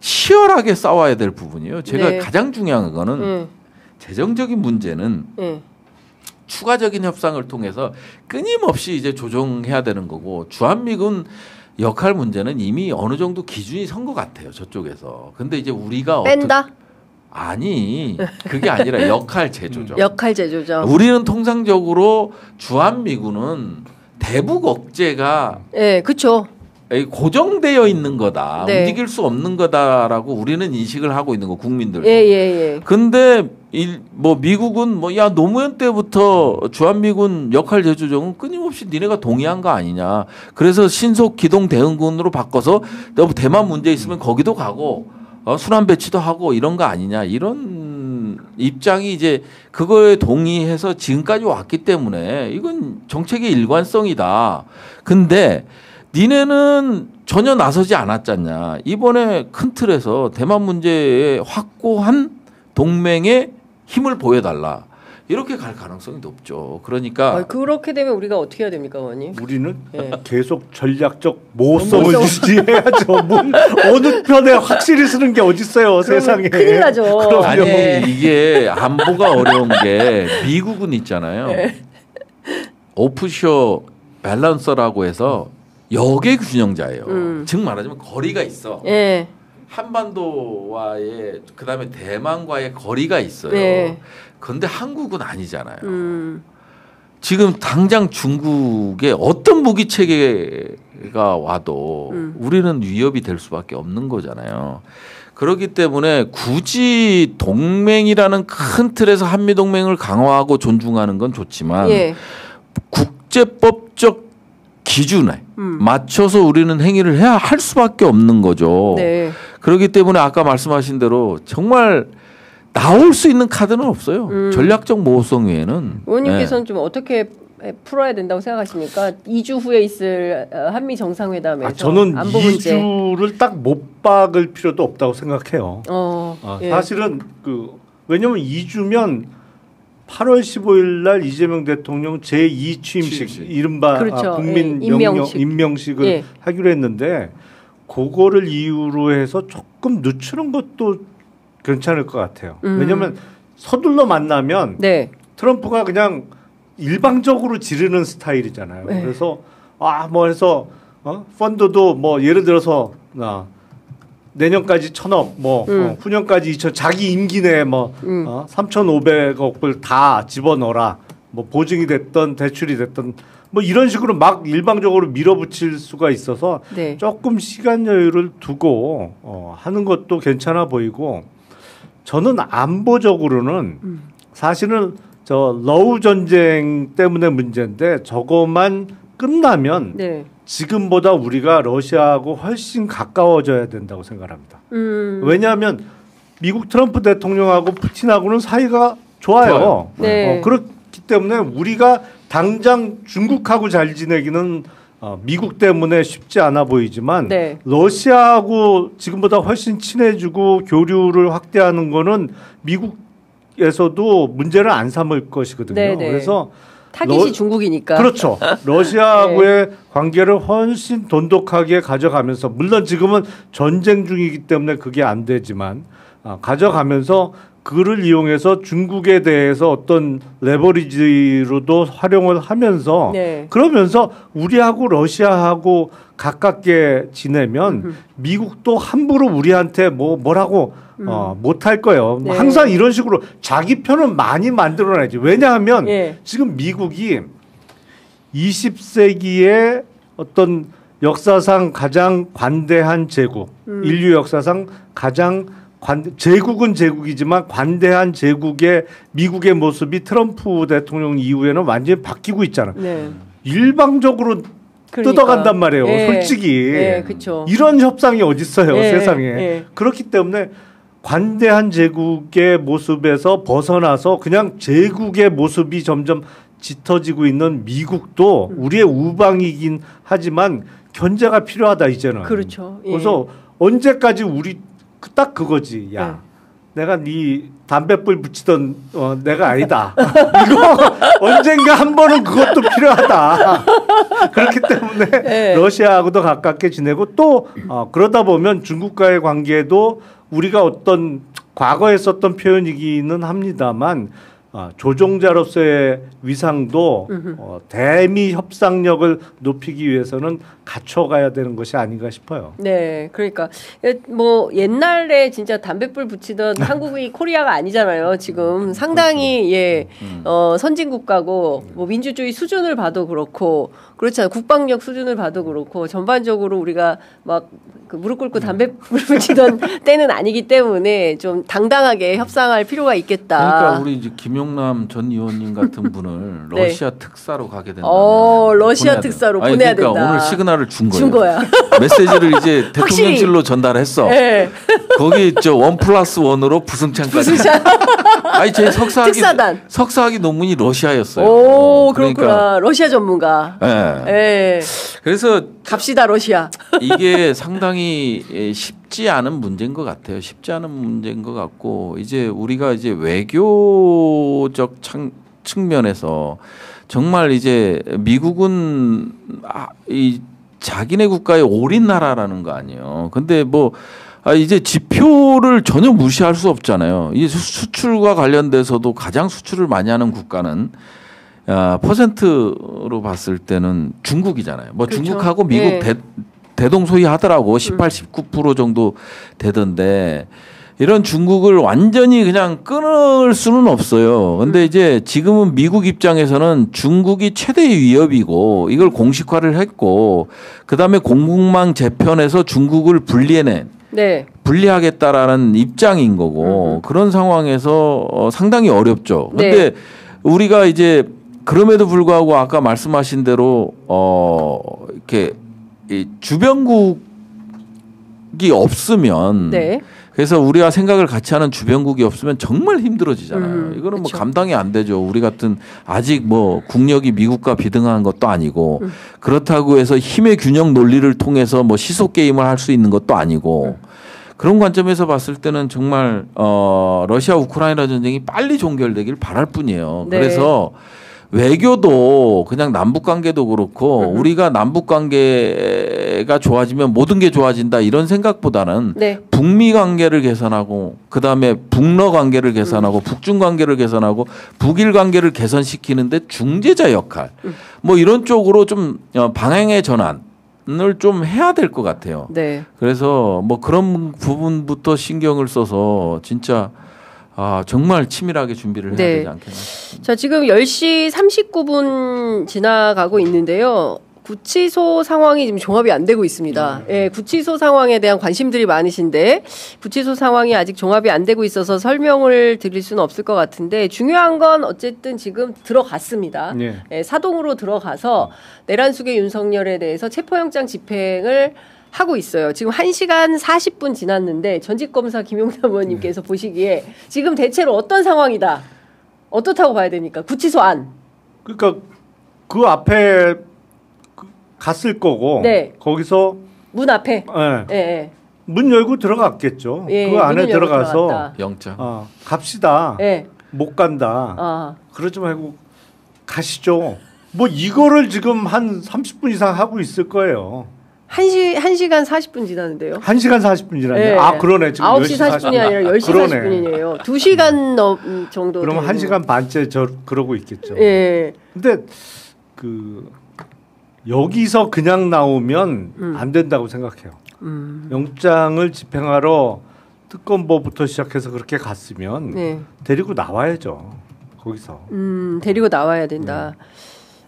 치열하게 싸워야 될 부분이에요. 제가 가장 중요한 거는 재정적인 문제는 추가적인 협상을 통해서 끊임없이 이제 조정해야 되는 거고 주한미군 역할 문제는 이미 어느 정도 기준이 선 것 같아요. 저쪽에서. 근데 이제 우리가
뺀다?
아니 그게 아니라 역할 재조정.
역할 재조정.
우리는 통상적으로 주한미군은 대북 억제가
그렇죠.
고정되어 있는 거다.
네.
움직일 수 없는 거다라고 우리는 인식을 하고 있는 거 국민들.
근데
미국은 노무현 때부터 주한미군 역할 재조정은 끊임없이 니네가 동의한 거 아니냐. 그래서 신속 기동 대응군으로 바꿔서 대만 문제 있으면 거기도 가고 순환 배치도 하고 이런 거 아니냐. 이런 입장이 이제 그거에 동의해서 지금까지 왔기 때문에 이건 정책의 일관성이다. 근데 니네는 전혀 나서지 않았잖냐. 이번에 큰 틀에서 대만 문제에 확고한 동맹의 힘을 보여달라. 이렇게 갈 가능성이 높죠. 그러니까
그렇게 되면 우리가 어떻게 해야 됩니까, 의원님?
우리는 계속 전략적 모성을 유지해야죠. 어느 편에 확실히 쓰는 게 어딨어요, 세상에.
큰일 나죠.
아니 이게 안보가 어려운 게 미국은 있잖아요. 오프쇼 밸런서라고 해서 역의 균형자예요. 즉 말하자면 거리가 있어. 한반도와의 그다음에 대만과의 거리가 있어요.
네.
그런데 한국은 아니잖아요. 지금 당장 중국의 어떤 무기 체계가 와도 우리는 위협이 될 수밖에 없는 거잖아요. 그렇기 때문에 굳이 동맹이라는 큰 틀에서 한미 동맹을 강화하고 존중하는 건 좋지만
예.
국제법적 기준에 맞춰서 우리는 행위를 해야 할 수밖에 없는 거죠.
네.
그렇기 때문에 아까 말씀하신 대로 정말 나올 수 있는 카드는 없어요. 전략적 모호성 외에는.
의원님께서는 좀 어떻게 풀어야 된다고 생각하십니까? 2주 후에 있을 한미 정상회담에서
저는
안보 문제.
2주를 딱 못 박을 필요도 없다고 생각해요.
예.
사실은 왜냐면 2주면 8월 15일 날 이재명 대통령 제2 취임식 이른바
그렇죠.
국민
예.
임명식을
예.
하기로 했는데 그거를 이유로 해서 조금 늦추는 것도 괜찮을 것 같아요. 왜냐하면 서둘러 만나면
네.
트럼프가 그냥 일방적으로 지르는 스타일이잖아요.
네.
그래서 뭐 해서 펀드도 뭐 예를 들어서 내년까지 1,000억, 후년까지 2천, 자기 임기 내에 3,500억을 다 집어넣어라. 뭐 보증이 됐던 대출이 됐던 뭐 이런 식으로 막 일방적으로 밀어붙일 수가 있어서
네.
조금 시간 여유를 두고 하는 것도 괜찮아 보이고 저는 안보적으로는 사실은 저 러우 전쟁 때문에 문제인데 저것만 끝나면
네.
지금보다 우리가 러시아하고 훨씬 가까워져야 된다고 생각합니다. 왜냐하면 미국 트럼프 대통령하고 푸틴하고는 사이가 좋아요.
네.
그렇기 때문에 우리가 당장 중국하고 잘 지내기는 미국 때문에 쉽지 않아 보이지만
네.
러시아하고 지금보다 훨씬 친해지고 교류를 확대하는 거는 미국에서도 문제를 안 삼을 것이거든요.
네, 네.
그래서
타깃이 중국이니까.
그렇죠. 러시아하고의 관계를 훨씬 돈독하게 가져가면서 물론 지금은 전쟁 중이기 때문에 그게 안 되지만 가져가면서 그를 이용해서 중국에 대해서 어떤 레버리지로도 활용을 하면서
네.
그러면서 우리하고 러시아하고 가깝게 지내면 미국도 함부로 우리한테 뭐라고 못할 거예요.
네.
항상 이런 식으로 자기 편은 많이 만들어내지. 왜냐하면
예.
지금 미국이 20세기의 어떤 역사상 가장 관대한 제국, 인류 역사상 가장 제국은 제국이지만 관대한 제국의 미국의 모습이 트럼프 대통령 이후에는 완전히 바뀌고 있잖아요.
네.
일방적으로
그러니까.
뜯어간단 말이에요.
예.
솔직히.
예, 그쵸.
이런 협상이 어딨어요.
예,
세상에.
예.
그렇기 때문에 관대한 제국의 모습에서 벗어나서 그냥 제국의 모습이 점점 짙어지고 있는 미국도 우리의 우방이긴 하지만 견제가 필요하다 이제는.
그렇죠. 예.
그래서 언제까지 우리 딱 그거지. 야, 내가 네 담뱃불 붙이던 내가 아니다. 이거 언젠가 한 번은 그것도 필요하다. 그렇기 때문에 러시아하고도 가깝게 지내고 또 그러다 보면 중국과의 관계도 우리가 어떤 과거에 썼던 표현이기는 합니다만 조종자로서의 위상도 대미 협상력을 높이기 위해서는 갖춰가야 되는 것이 아닌가 싶어요.
네, 그러니까 뭐 옛날에 진짜 담뱃불 붙이던 한국이 코리아가 아니잖아요. 지금 상당히 선진 국가고 뭐 민주주의 수준을 봐도 그렇고 그렇잖아요. 국방력 수준을 봐도 그렇고 전반적으로 우리가 막 그 무릎 꿇고 담뱃불 붙이던 때는 아니기 때문에 좀 당당하게 협상할 필요가 있겠다.
그러니까 우리 이제 김용남 전 의원님 같은 분을
네.
러시아 특사로 가게 된다면
러시아 특사로 보내야
그러니까
된다.
오늘 시그널을 준 거예요.
준 거야.
메시지를 이제 대통령실로 전달했어.
네.
거기 1+1으로 부승찬까지. 아니 제 석사학위 논문이 러시아였어요.
오, 그렇구나. 그러니까. 러시아 전문가.
네. 그래서
갑시다 러시아.
이게 상당히 쉽지 않은 문제인 것 같아요. 쉽지 않은 문제인 것 같고 이제 우리가 이제 외교적 측면에서 정말 이제 미국은 이 자기네 국가에 올인 나라라는 거 아니에요. 근데 뭐 이제 지표를 전혀 무시할 수 없잖아요. 이 수출과 관련돼서도 가장 수출을 많이 하는 국가는 퍼센트로 봤을 때는 중국이잖아요. 뭐
그렇죠.
중국하고 미국 대동소이하더라고. 18, 19% 정도 되던데 이런 중국을 완전히 그냥 끊을 수는 없어요. 근데 이제 지금은 미국 입장에서는 중국이 최대의 위협이고 이걸 공식화를 했고 그다음에 공국망 재편에서 중국을 분리해낸
네.
분리하겠다라는 입장인 거고 그런 상황에서 상당히 어렵죠. 근데
네.
우리가 이제 그럼에도 불구하고 아까 말씀하신 대로 이렇게 이 주변국이 없으면
네.
그래서 우리가 생각을 같이 하는 주변국이 없으면 정말 힘들어지잖아요. 이거는 뭐
그쵸.
감당이 안 되죠. 우리 같은 아직 뭐 국력이 미국과 비등한 것도 아니고 그렇다고 해서 힘의 균형 논리를 통해서 뭐 시속 게임을 할 수 있는 것도 아니고 그런 관점에서 봤을 때는 정말 러시아 우크라이나 전쟁이 빨리 종결되길 바랄 뿐이에요.
네.
그래서 외교도 그냥 남북 관계도 그렇고 우리가 남북 관계가 좋아지면 모든 게 좋아진다 이런 생각보다는
네.
북미 관계를 개선하고 그다음에 북러 관계를 개선하고 북중 관계를 개선하고 북일 관계를 개선시키는데 중재자 역할 뭐 이런 쪽으로 좀 방향의 전환을 좀 해야 될 것 같아요.
네.
그래서 뭐 그런 부분부터 신경을 써서 진짜 정말 치밀하게 준비를 해야
네.
되지 않겠나 싶습니다.
자, 지금 10시 39분 지나가고 있는데요. 구치소 상황이 지금 종합이 안 되고 있습니다. 예, 구치소 상황에 대한 관심들이 많으신데 구치소 상황이 아직 종합이 안 되고 있어서 설명을 드릴 수는 없을 것 같은데 중요한 건 어쨌든 지금 들어갔습니다.
네.
예, 사동으로 들어가서 내란숙의 윤석열에 대해서 체포영장 집행을 하고 있어요. 지금 1시간 40분 지났는데 전직검사 김용남 의원님께서 보시기에 지금 대체로 어떤 상황이다. 어떻다고 봐야 됩니까? 구치소 안.
그러니까 그 앞에 갔을 거고
네.
거기서
문 앞에.
예,
예, 예.
문 열고 들어갔겠죠.
예,
그 안에
문을 열고
들어가서
들어갔다.
영장.
갑시다.
예.
못 간다.
아.
그러지 말고 가시죠. 뭐 이거를 지금 한 30분 이상 하고 있을 거예요.
1시간 40분 지났는데요.
1시간 40분 지났네.
예.
그러네. 지금
9시 40분이 아니라 10시
그러네.
40분이네요. 2시간 정도.
그러면
되는.
1시간 반째 그러고 있겠죠.
예.
근데 여기서 그냥 나오면 안 된다고 생각해요. 영장을 집행하러 특검보부터 시작해서 그렇게 갔으면
네.
데리고 나와야죠. 거기서.
데리고 나와야 된다.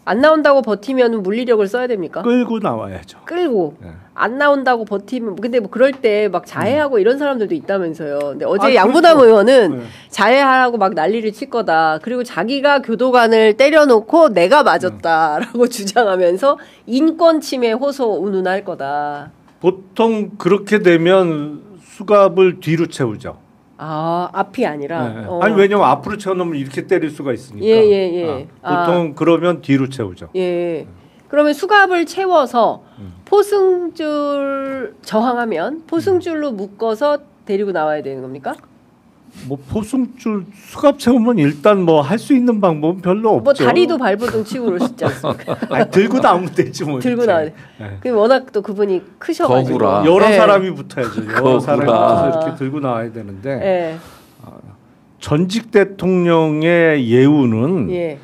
안 나온다고 버티면 물리력을 써야 됩니까?
끌고 나와야죠.
끌고
네.
안 나온다고 버티면 근데 뭐 그럴 때 막 자해하고 이런 사람들도 있다면서요. 근데 어제
아,
양부남
그렇죠.
의원은
네.
자해하라고 막 난리를 칠 거다. 그리고 자기가 교도관을 때려놓고 내가 맞았다라고 주장하면서 인권 침해 호소 운운할 거다.
보통 그렇게 되면 수갑을 뒤로 채우죠.
아, 앞이 아니라.
네. 아니 왜냐면 앞으로 채워놓으면 이렇게 때릴 수가 있으니까.
예.
보통 그러면 뒤로 채우죠.
예. 그러면 수갑을 채워서 포승줄 저항하면 포승줄로 묶어서 데리고 나와야 되는 겁니까?
뭐 포승줄 수갑 채우면 일단 뭐 할 수 있는 방법은 별로 없죠.
뭐 다리도 발버둥 치고 그러시지 않습니까?
아니, 들고 나오면 되지 뭐.
들고
이렇게.
나와야 돼. 그 워낙 또 그분이 크셔가지고.
거구라.
여러
네.
사람이 붙어야죠. 여러 사람이 붙어서
아.
이렇게 들고 나와야 되는데
예.
전직 대통령의 예우는
예.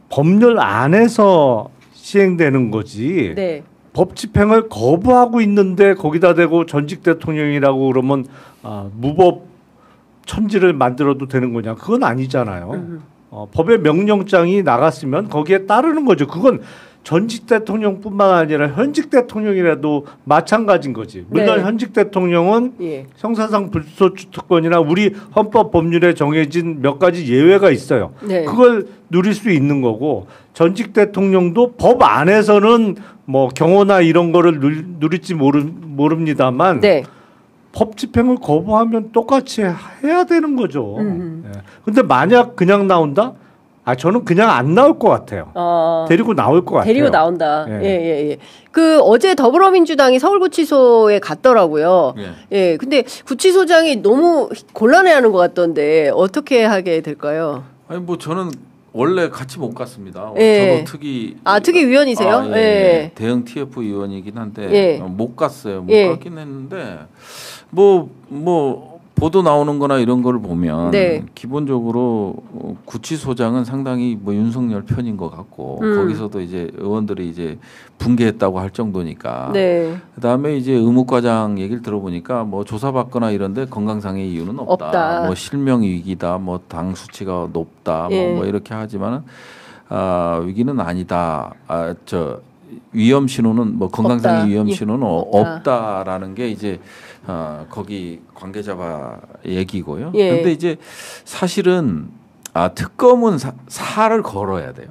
법률 안에서 시행되는 거지.
네.
법 집행을 거부하고 있는데 거기다 대고 전직 대통령이라고 그러면 무법 천지를 만들어도 되는 거냐? 그건 아니잖아요. 법의 명령장이 나갔으면 거기에 따르는 거죠. 그건 전직 대통령뿐만 아니라 현직 대통령이라도 마찬가지인 거지. 물론
네.
현직 대통령은
예.
형사상 불소추특권이나 우리 헌법 법률에 정해진 몇 가지 예외가 있어요.
네.
그걸 누릴 수 있는 거고 전직 대통령도 법 안에서는 뭐 경호나 이런 거를 누릴지 모릅니다만
네.
법 집행을 거부하면 똑같이 해야 되는 거죠. 근데 만약 그냥 나온다? 저는 그냥 안 나올 것 같아요. 데리고 나올 것 같아요.
데리고 나온다.
예.
예. 그 어제 더불어민주당이 서울구치소에 갔더라고요. 예. 근데 구치소장이 너무 곤란해하는 것 같던데 어떻게 하게 될까요?
아니 뭐 저는 원래 같이 못 갔습니다.
예.
저도 특위
특위위원이세요?
예. 대응 TF 위원이긴 한데
예.
못 갔어요. 못
예.
갔긴 했는데 뭐 보도 나오는 거나 이런 걸 보면
네.
기본적으로 구치소장은 상당히 뭐 윤석열 편인 것 같고 거기서도 이제 의원들이 이제 붕괴했다고 할 정도니까.
네.
그다음에 이제 의무과장 얘기를 들어보니까 뭐 조사받거나 이런데 건강상의 이유는 없다. 뭐 실명 위기다. 뭐 당 수치가 높다.
예.
뭐 이렇게 하지만은 위기는 아니다. 위험 신호는 뭐 건강상의 위험 신호는 없다라는 게 이제 거기 관계자와 얘기고요.
예.
근데 이제 사실은 특검은 사활을 걸어야 돼요.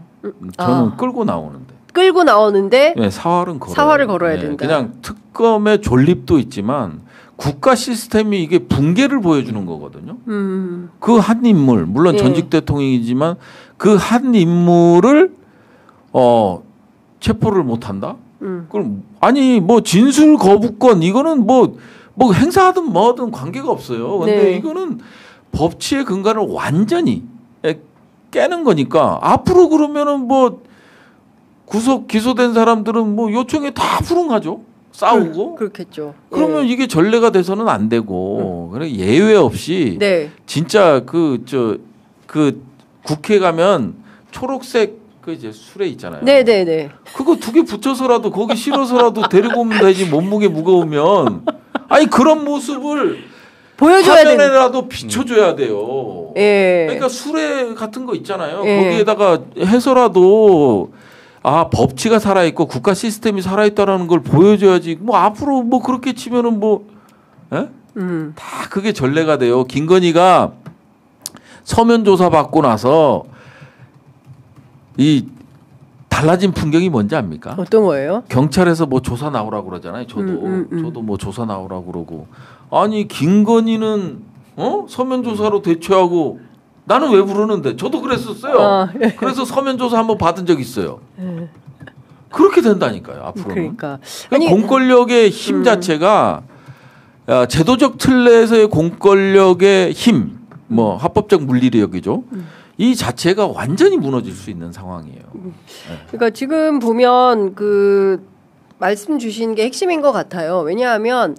저는 끌고 나오는데. 네, 사활을 걸어야 된다. 그냥 특검의 존립도 있지만 국가 시스템이 이게 붕괴를 보여주는 거거든요. 그 한 인물 물론 전직 대통령이지만 그 한 인물을 체포를 못 한다? 그럼 아니 뭐 진술 거부권 이거는 뭐 행사하든 뭐든 관계가 없어요. 근데 이거는 법치의 근간을 완전히 깨는 거니까 앞으로 그러면은 뭐 구속 기소된 사람들은 뭐 요청에 다 불응하죠. 싸우고.
그렇겠죠.
그러면 이게 전례가 돼서는 안 되고 그래 예외 없이 진짜 그 국회 가면 초록색 그 이제 수레 있잖아요.
네네네.
그거 2개 붙여서라도 거기 실어서라도 데리고 오면 되지. 몸무게 무거우면. 아니 그런 모습을
보여줘야 돼.
화면에라도 비춰줘야 돼요.
예.
그러니까 수레 같은 거 있잖아요. 거기에다가 해서라도 법치가 살아있고 국가 시스템이 살아있다라는 걸 보여줘야지. 뭐 앞으로 뭐 그렇게 치면은 뭐 다 그게 전례가 돼요. 김건희가 서면 조사 받고 나서 이 달라진 풍경이 뭔지 압니까?
어떤 거예요?
경찰에서 뭐 조사 나오라고 그러잖아요. 저도 뭐 조사 나오라고 그러고. 아니 김건희는 서면 조사로 대처하고 나는 왜 부르는데? 저도 그랬었어요. 그래서 서면 조사 한번 받은 적 있어요. 그렇게 된다니까요. 앞으로는.
그러니까
공권력의 힘 자체가 제도적 틀 내에서의 공권력의 힘, 뭐 합법적 물리력이죠. 이 자체가 완전히 무너질 수 있는 상황이에요.
그러니까 지금 보면 그 말씀 주신 게 핵심인 것 같아요. 왜냐하면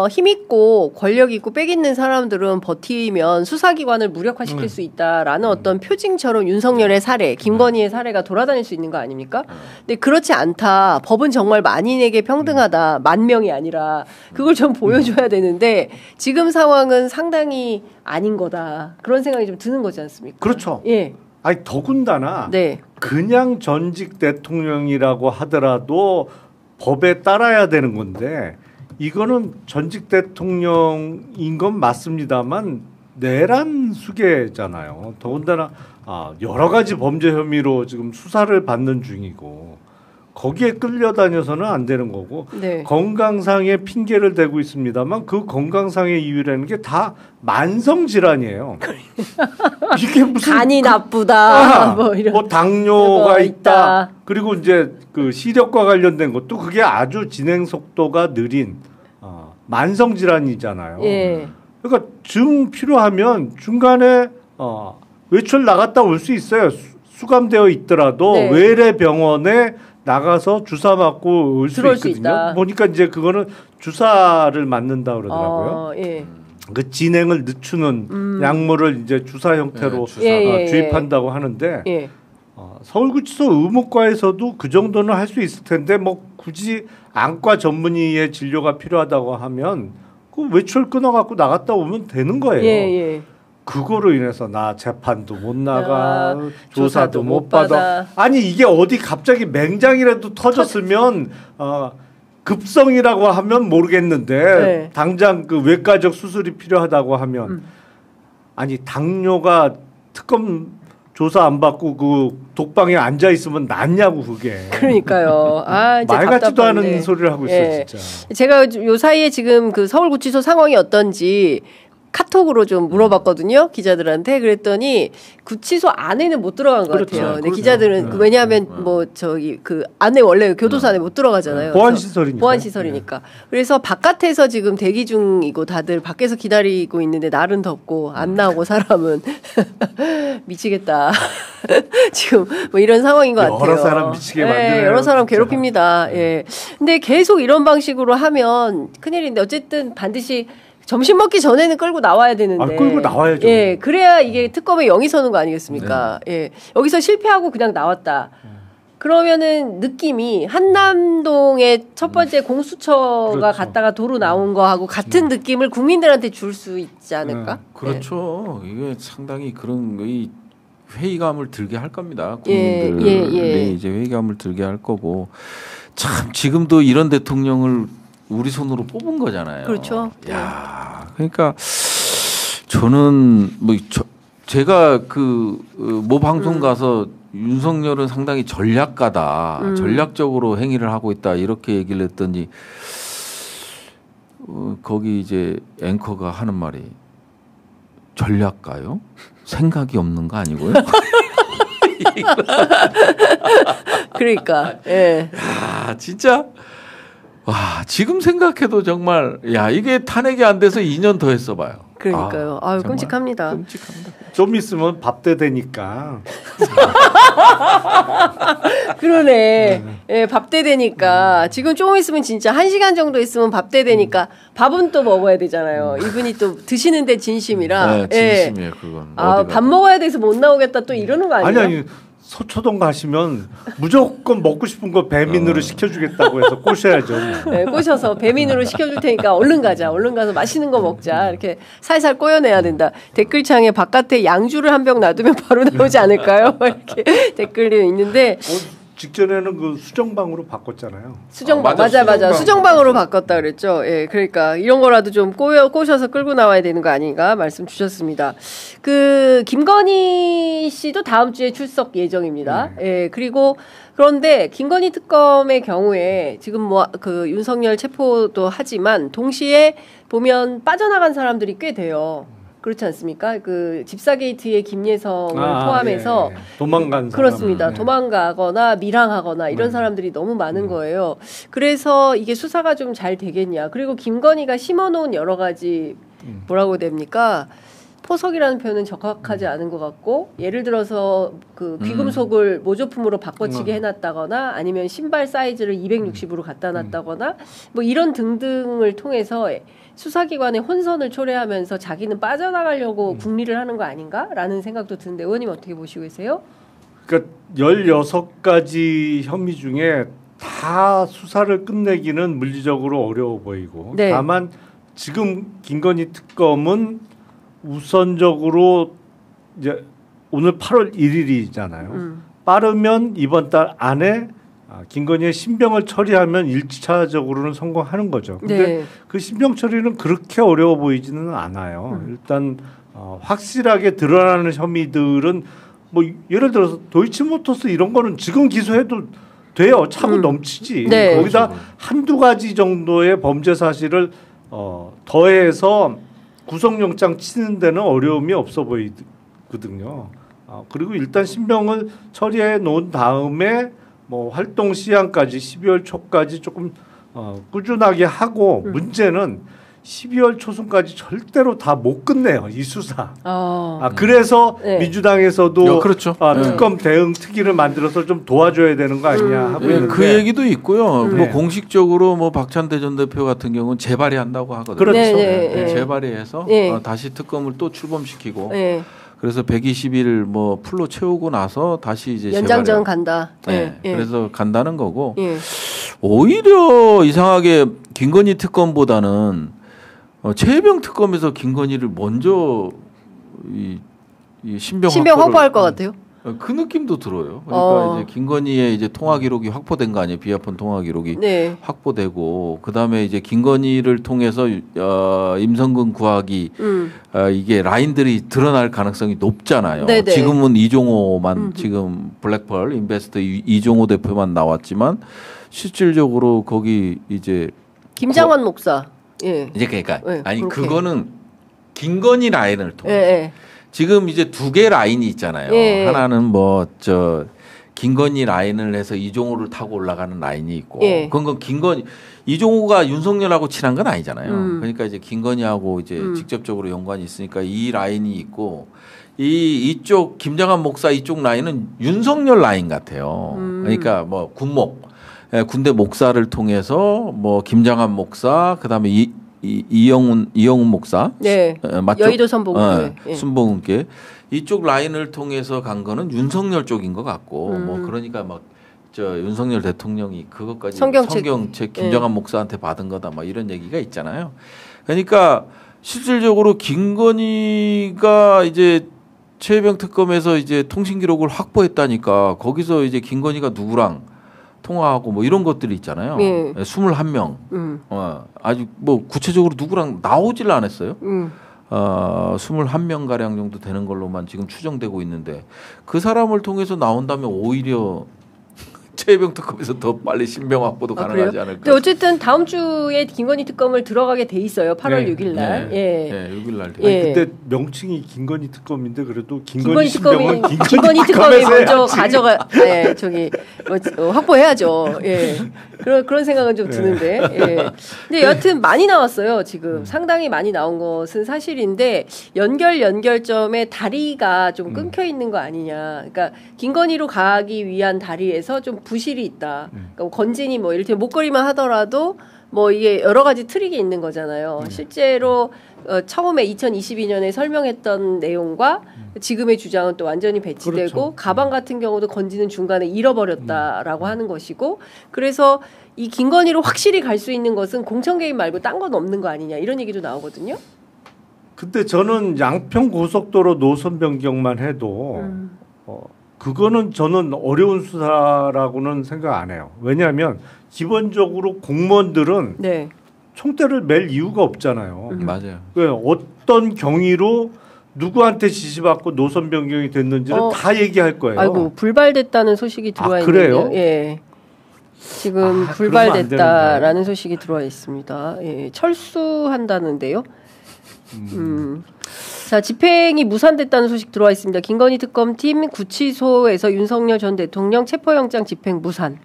힘 있고 권력 있고 빽 있는 사람들은 버티면 수사기관을 무력화시킬 수 있다라는 어떤 표징처럼 윤석열의 사례, 김건희의 사례가 돌아다닐 수 있는 거 아닙니까? 근데 그렇지 않다. 법은 정말 만인에게 평등하다. 만 명이 아니라 그걸 좀 보여줘야 되는데 지금 상황은 상당히 아닌 거다. 그런 생각이 좀 드는 거지 않습니까?
그렇죠.
예.
아니 더군다나 그냥 전직 대통령이라고 하더라도 법에 따라야 되는 건데 이거는 전직 대통령인 건 맞습니다만 내란 수괴잖아요. 더군다나 여러 가지 범죄 혐의로 지금 수사를 받는 중이고 거기에 끌려다녀서는 안 되는 거고 건강상의 핑계를 대고 있습니다만 그 건강상의 이유라는 게 다 만성 질환이에요. 이게 무슨
간이 나쁘다,
뭐 당뇨가 있다. 그리고 이제 그 시력과 관련된 것도 그게 아주 진행 속도가 느린 만성 질환이잖아요. 그러니까 증 필요하면 중간에 외출 나갔다 올 수 있어요. 수감되어 있더라도 외래 병원에 나가서 주사 맞고 올 수 있거든요. 보니까 이제 그거는 주사를 맞는다 그러더라고요. 그 진행을 늦추는 약물을 이제 주사 형태로 주입한다고 하는데 서울구치소 의무과에서도 그 정도는 할 수 있을 텐데 뭐 굳이 안과 전문의의 진료가 필요하다고 하면 그 외출 끊어갖고 나갔다 오면 되는 거예요. 그거로 인해서 나 재판도 못 나가, 조사도 못 받아. 아니 이게 어디 갑자기 맹장이라도 터졌으면 급성이라고 하면 모르겠는데 당장 그 외과적 수술이 필요하다고 하면 아니 당뇨가 특검 조사 안 받고 그 독방에 앉아 있으면 낫냐고 그게.
그러니까요. 이제
말 같지도 않은 소리를 하고 있어요, 진짜.
제가 요 사이에 지금 그 서울구치소 상황이 어떤지 카톡으로 좀 물어봤거든요. 기자들한테. 그랬더니 구치소 안에는 못 들어간 것 같아요. 근데 기자들은 왜냐하면 뭐 저기 그 안에 원래 교도소 안에 못 들어가잖아요. 보안시설이니까. 그래서 바깥에서 지금 대기 중이고 다들 밖에서 기다리고 있는데 날은 덥고 안 나오고 사람은 미치겠다. 지금 뭐 이런 상황인 것 같아요.
여러 사람 미치게 만드네요.
여러 사람 괴롭힙니다. 근데 계속 이런 방식으로 하면 큰일인데 어쨌든 반드시 점심 먹기 전에는 끌고 나와야 되는데.
끌고 나와야죠.
예, 그래야 이게 특검에 영이 서는 거 아니겠습니까? 네. 예, 여기서 실패하고 그냥 나왔다. 그러면은 느낌이 한남동의 첫 번째 공수처가
그렇죠.
갔다가 도로 나온 거하고 같은 느낌을 국민들한테 줄 수 있지 않을까?
그렇죠. 이게 상당히 그런 이 회의감을 들게 할 겁니다.
예,
국민들이 이제 회의감을 들게 할 거고 참 지금도 이런 대통령을 우리 손으로 뽑은 거잖아요.
그렇죠.
야, 그러니까 저는 뭐 제가 그 모 방송 가서 윤석열은 상당히 전략가다, 전략적으로 행위를 하고 있다 이렇게 얘기를 했더니 거기 이제 앵커가 하는 말이 전략가요? 생각이 없는 거 아니고요?
그러니까, 예.
야, 진짜. 와, 지금 생각해도 정말, 야, 이게 탄핵이 안 돼서 2년 더 했어봐요.
그러니까요. 아유, 끔찍합니다.
끔찍합니다.
좀 있으면 밥대 되니까.
그러네. 예, 밥대 되니까. 지금 조금 있으면 진짜 1시간 정도 있으면 밥대 되니까 밥은 또 먹어야 되잖아요. 이분이 또 드시는데 진심이라.
네, 진심이에요, 그건.
아, 밥 먹어야 돼서 못 나오겠다 또 이러는 거 아니에요?
아니. 서초동 가시면 무조건 먹고 싶은 거 배민으로 시켜주겠다고 해서 꼬셔야죠.
네, 꼬셔서 배민으로 시켜줄 테니까 얼른 가자. 얼른 가서 맛있는 거 먹자. 이렇게 살살 꼬여내야 된다. 댓글창에 바깥에 양주를 한 병 놔두면 바로 나오지 않을까요? 이렇게 댓글이 있는데
직전에는 그 수정방으로 바꿨잖아요.
수정방 맞아. 수정방으로 바꿨다 그랬죠. 예, 그러니까 이런 거라도 좀 꼬셔서 끌고 나와야 되는 거 아닌가 말씀 주셨습니다. 그 김건희 씨도 다음 주에 출석 예정입니다. 예, 그리고 그런데 김건희 특검의 경우에 지금 뭐 그 윤석열 체포도 하지만 동시에 보면 빠져나간 사람들이 꽤 돼요. 그렇지 않습니까? 그 집사 게이트의 김예성을 포함해서
도망간 사람.
그렇습니다. 도망가거나 밀항하거나 이런 사람들이 너무 많은 거예요. 그래서 이게 수사가 좀 잘 되겠냐. 그리고 김건희가 심어놓은 여러 가지 뭐라고 됩니까? 포석이라는 표현은 적합하지 않은 것 같고 예를 들어서 그 귀금속을 모조품으로 바꿔치기 해놨다거나 아니면 신발 사이즈를 260으로 갖다 놨다거나 뭐 이런 등등을 통해서 수사기관의 혼선을 초래하면서 자기는 빠져나가려고 궁리를 하는 거 아닌가라는 생각도 드는데 의원님 어떻게 보시고 계세요?
그러니까 16가지 혐의 중에 다 수사를 끝내기는 물리적으로 어려워 보이고
네.
다만 지금 김건희 특검은 우선적으로 이제 오늘 8월 1일이잖아요. 빠르면 이번 달 안에 김건희의 신병을 처리하면 1차적으로는 성공하는 거죠. 근데
네.
그 신병 처리는 그렇게 어려워 보이지는 않아요. 일단 확실하게 드러나는 혐의들은 뭐 예를 들어서 도이치모터스 이런 거는 지금 기소해도 돼요. 차고 넘치지.
네.
거기다 한두 가지 정도의 범죄 사실을 더해서 구속영장 치는 데는 어려움이 없어 보이거든요. 그리고 일단 신병을 처리해 놓은 다음에 뭐 활동 시한까지 12월 초까지 조금 꾸준하게 하고 문제는 12월 초순까지 절대로 다 못 끝내요. 이 수사. 그래서
네.
민주당에서도
그렇죠.
특검 대응 특위를 만들어서 좀 도와줘야 되는 거 아니냐 하고 있는데
그 얘기도 있고요.
네.
뭐 공식적으로 뭐 박찬대 전 대표 같은 경우는 재발의한다고 하거든요.
그렇죠.
네.
재발의해서
네.
다시 특검을 또 출범시키고
네.
그래서 120일 뭐 풀로 채우고 나서 다시 이제
연장전 간다.
네.
예.
그래서 간다는 거고
예.
오히려 이상하게 김건희 특검보다는 최혜병 특검에서 김건희를 먼저 이 신병
확보할 것 같아요.
그 느낌도 들어요. 그러니까 이제 김건희의 이제 통화 기록이 확보된 거 아니에요? 비아폰 통화 기록이
네.
확보되고 그 다음에 이제 김건희를 통해서 임성근 구하기 이게 라인들이 드러날 가능성이 높잖아요.
네네.
지금은 이종호만 지금 블랙펄 인베스트 이종호 대표만 나왔지만 실질적으로 거기 이제
김장환 목사. 예.
이제 그러니까
네,
아니
그렇게.
그거는 김건희 라인을 통해.
예.
지금 이제 두 개 라인이 있잖아요.
예.
하나는 뭐 김건희 라인을 해서 이종호를 타고 올라가는 라인이 있고,
예.
그건 이종호가 윤석열하고 친한 건 아니잖아요. 그러니까 이제 김건희하고 이제 직접적으로 연관이 있으니까 이 라인이 있고, 이쪽 김장한 목사 이쪽 라인은 윤석열 라인 같아요. 그러니까 뭐 군대 목사를 통해서 뭐 김장한 목사, 그다음에 이영훈 목사,
네,
맞죠?
여의도 선봉교회,
순복음교회 이쪽 라인을 통해서 간 거는 윤석열 쪽인 것 같고, 뭐 그러니까 막 저 윤석열 대통령이 그것까지 성경책 김정한 목사한테 받은 거다, 막 이런 얘기가 있잖아요. 그러니까 실질적으로 김건희가 이제 최혜병 특검에서 이제 통신 기록을 확보했다니까 거기서 이제 김건희가 누구랑 통화하고 뭐 이런 것들이 있잖아요. 21명. 아직 뭐 구체적으로 누구랑 나오질 않았어요. 21명 가량 정도 되는 걸로만 지금 추정되고 있는데 그 사람을 통해서 나온다면 오히려 최혜병 특검에서 더 빨리 신병 확보도 가능하지 않을까.
근데 어쨌든 다음 주에 김건희 특검을 들어가게 돼 있어요. 8월 6일 날.
네, 6일 날.
근데 명칭이 김건희 특검인데 그래도 김건희
특검이 김건희 특검이 먼저 가져가. 저기 확보해야죠. 그런 생각은 좀 드는데. 근데 여하튼 많이 나왔어요. 지금 상당히 많이 나온 것은 사실인데 연결점에 다리가 좀 끊겨 있는 거 아니냐. 그러니까 김건희로 가기 위한 다리에서 좀 부실이 있다. 그러니까 건진이 뭐 이렇게 목걸이만 하더라도 뭐 이게 여러 가지 트릭이 있는 거잖아요. 실제로 처음에 2022년에 설명했던 내용과 지금의 주장은 또 완전히 배치되고 그렇죠. 가방 같은 경우도 건지는 중간에 잃어버렸다라고 하는 것이고 그래서 이 김건희로 확실히 갈 수 있는 것은 공천 개입 말고 딴 건 없는 거 아니냐 이런 얘기도 나오거든요.
근데 저는 양평 고속도로 노선 변경만 해도 그거는 저는 어려운 수사라고는 생각 안 해요. 왜냐하면 기본적으로 공무원들은 총대를 맬 이유가 없잖아요.
맞아요.
어떤 경위로 누구한테 지시받고 노선 변경이 됐는지를 다 얘기할 거예요.
아이고 불발됐다는 소식이 들어와 있는데요.
그래요?
예. 지금 불발됐다라는 소식이 들어와 있습니다. 예. 철수한다는데요. 자, 집행이 무산됐다는 소식 들어와 있습니다. 김건희 특검팀 구치소에서 윤석열 전 대통령 체포영장 집행 무산.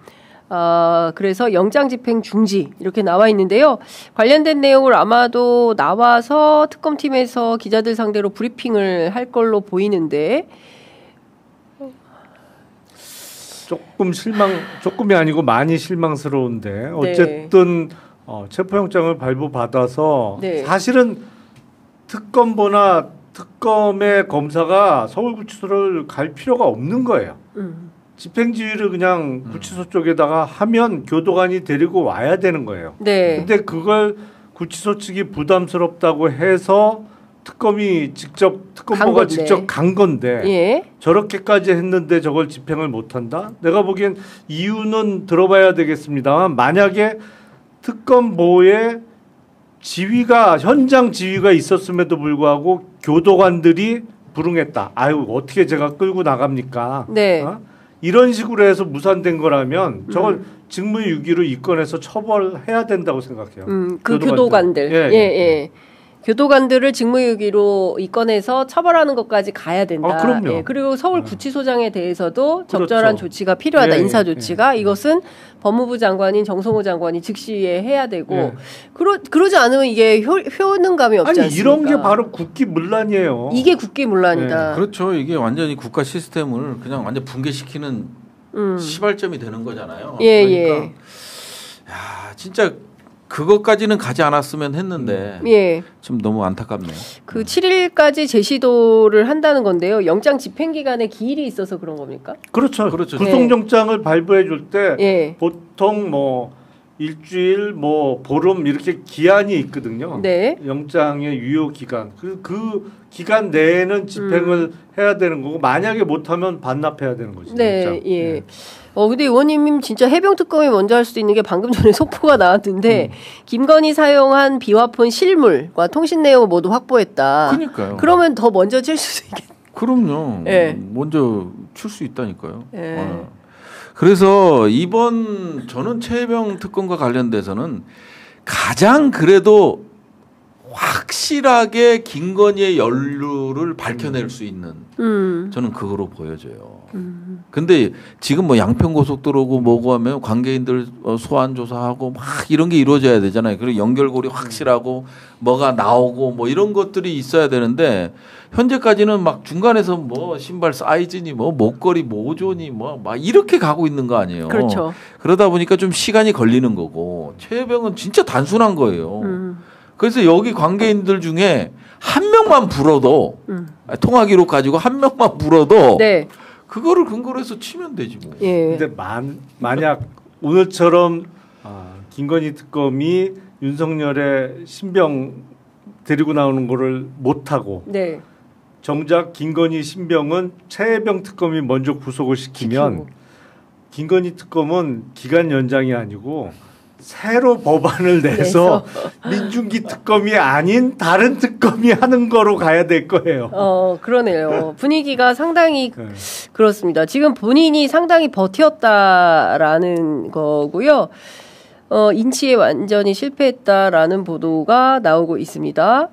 그래서 영장 집행 중지 이렇게 나와 있는데요. 관련된 내용을 아마도 나와서 특검팀에서 기자들 상대로 브리핑을 할 걸로 보이는데
조금이 아니고 많이 실망스러운데 어쨌든 체포영장을 발부받아서 사실은 특검보나 특검의 검사가 서울구치소를 갈 필요가 없는 거예요. 집행지휘를 그냥 구치소 쪽에다가 하면 교도관이 데리고 와야 되는 거예요. 근데 그걸 구치소 측이 부담스럽다고 해서 특검보가 직접 간 건데 저렇게까지 했는데 저걸 집행을 못한다? 내가 보기엔 이유는 들어봐야 되겠습니다만 만약에 특검보에 현장 지휘가 있었음에도 불구하고 교도관들이 불응했다. 아유 어떻게 제가 끌고 나갑니까? 이런 식으로 해서 무산된 거라면 저걸 직무유기로 입건해서 처벌해야 된다고 생각해요.
그 교도관들. 교도관들을 직무유기로 입건해서 처벌하는 것까지 가야 된다.
그럼요.
그리고 서울구치소장에 대해서도 적절한 조치가 필요하다. 인사조치가. 이것은 법무부 장관인 정성호 장관이 즉시에 해야 되고 그러지 않으면 이게 효능감이 없지 않습니까?
이런 게 바로 국기문란이에요.
이게 국기문란이다.
그렇죠. 이게 완전히 국가 시스템을 그냥 완전 붕괴시키는 시발점이 되는 거잖아요. 그러니까 야, 진짜 그것까지는 가지 않았으면 했는데 좀 너무 안타깝네요.
그 7일까지 재시도를 한다는 건데요. 영장 집행 기간에 기일이 있어서 그런 겁니까?
그렇죠. 구속영장을 발부해 줄 때 보통 뭐 일주일 뭐 보름 이렇게 기한이 있거든요. 영장의 유효 기간. 그 기간 내에는 집행을 해야 되는 거고 만약에 못하면 반납해야 되는 거죠.
근데 의원님 진짜 해병 특검이 먼저 할 수도 있는 게 방금 전에 속보가 나왔는데 김건희 사용한 비화폰 실물과 통신 내용을 모두 확보했다.
그러니까요.
그러면 더 먼저 칠 수 있겠다.
그럼요. 먼저 칠 수 있다니까요. 그래서 저는 최혜병 특검과 관련돼서는 가장 그래도 확실하게 김건희의 연루를 밝혀낼 수 있는 저는 그거로 보여져요. 근데 지금 뭐 양평고속도로고 뭐고 하면 관계인들 소환 조사하고 막 이런 게 이루어져야 되잖아요. 그리고 연결고리 확실하고 뭐가 나오고 뭐 이런 것들이 있어야 되는데 현재까지는 막 중간에서 뭐 신발 사이즈니 뭐 목걸이 모조니 뭐 막 이렇게 가고 있는 거 아니에요.
그렇죠.
그러다 보니까 좀 시간이 걸리는 거고 최혜병은 진짜 단순한 거예요. 그래서 여기 관계인들 중에 한 명만 불어도 통화 기록 가지고 한 명만 불어도
네.
그거를 근거로 해서 치면 되지 뭐.
예.
근데 만약 오늘처럼 김건희 특검이 윤석열의 신병 데리고 나오는 거를 못하고
네.
정작 김건희 신병은 최혜병 특검이 먼저 구속을 시키면 김건희 특검은 기간 연장이 아니고 새로 법안을 내서 민중기 특검이 아닌 다른 특검이 하는 거로 가야 될 거예요.
그러네요. 분위기가 상당히 그렇습니다. 지금 본인이 상당히 버텼다라는 거고요. 인치에 완전히 실패했다라는 보도가 나오고 있습니다.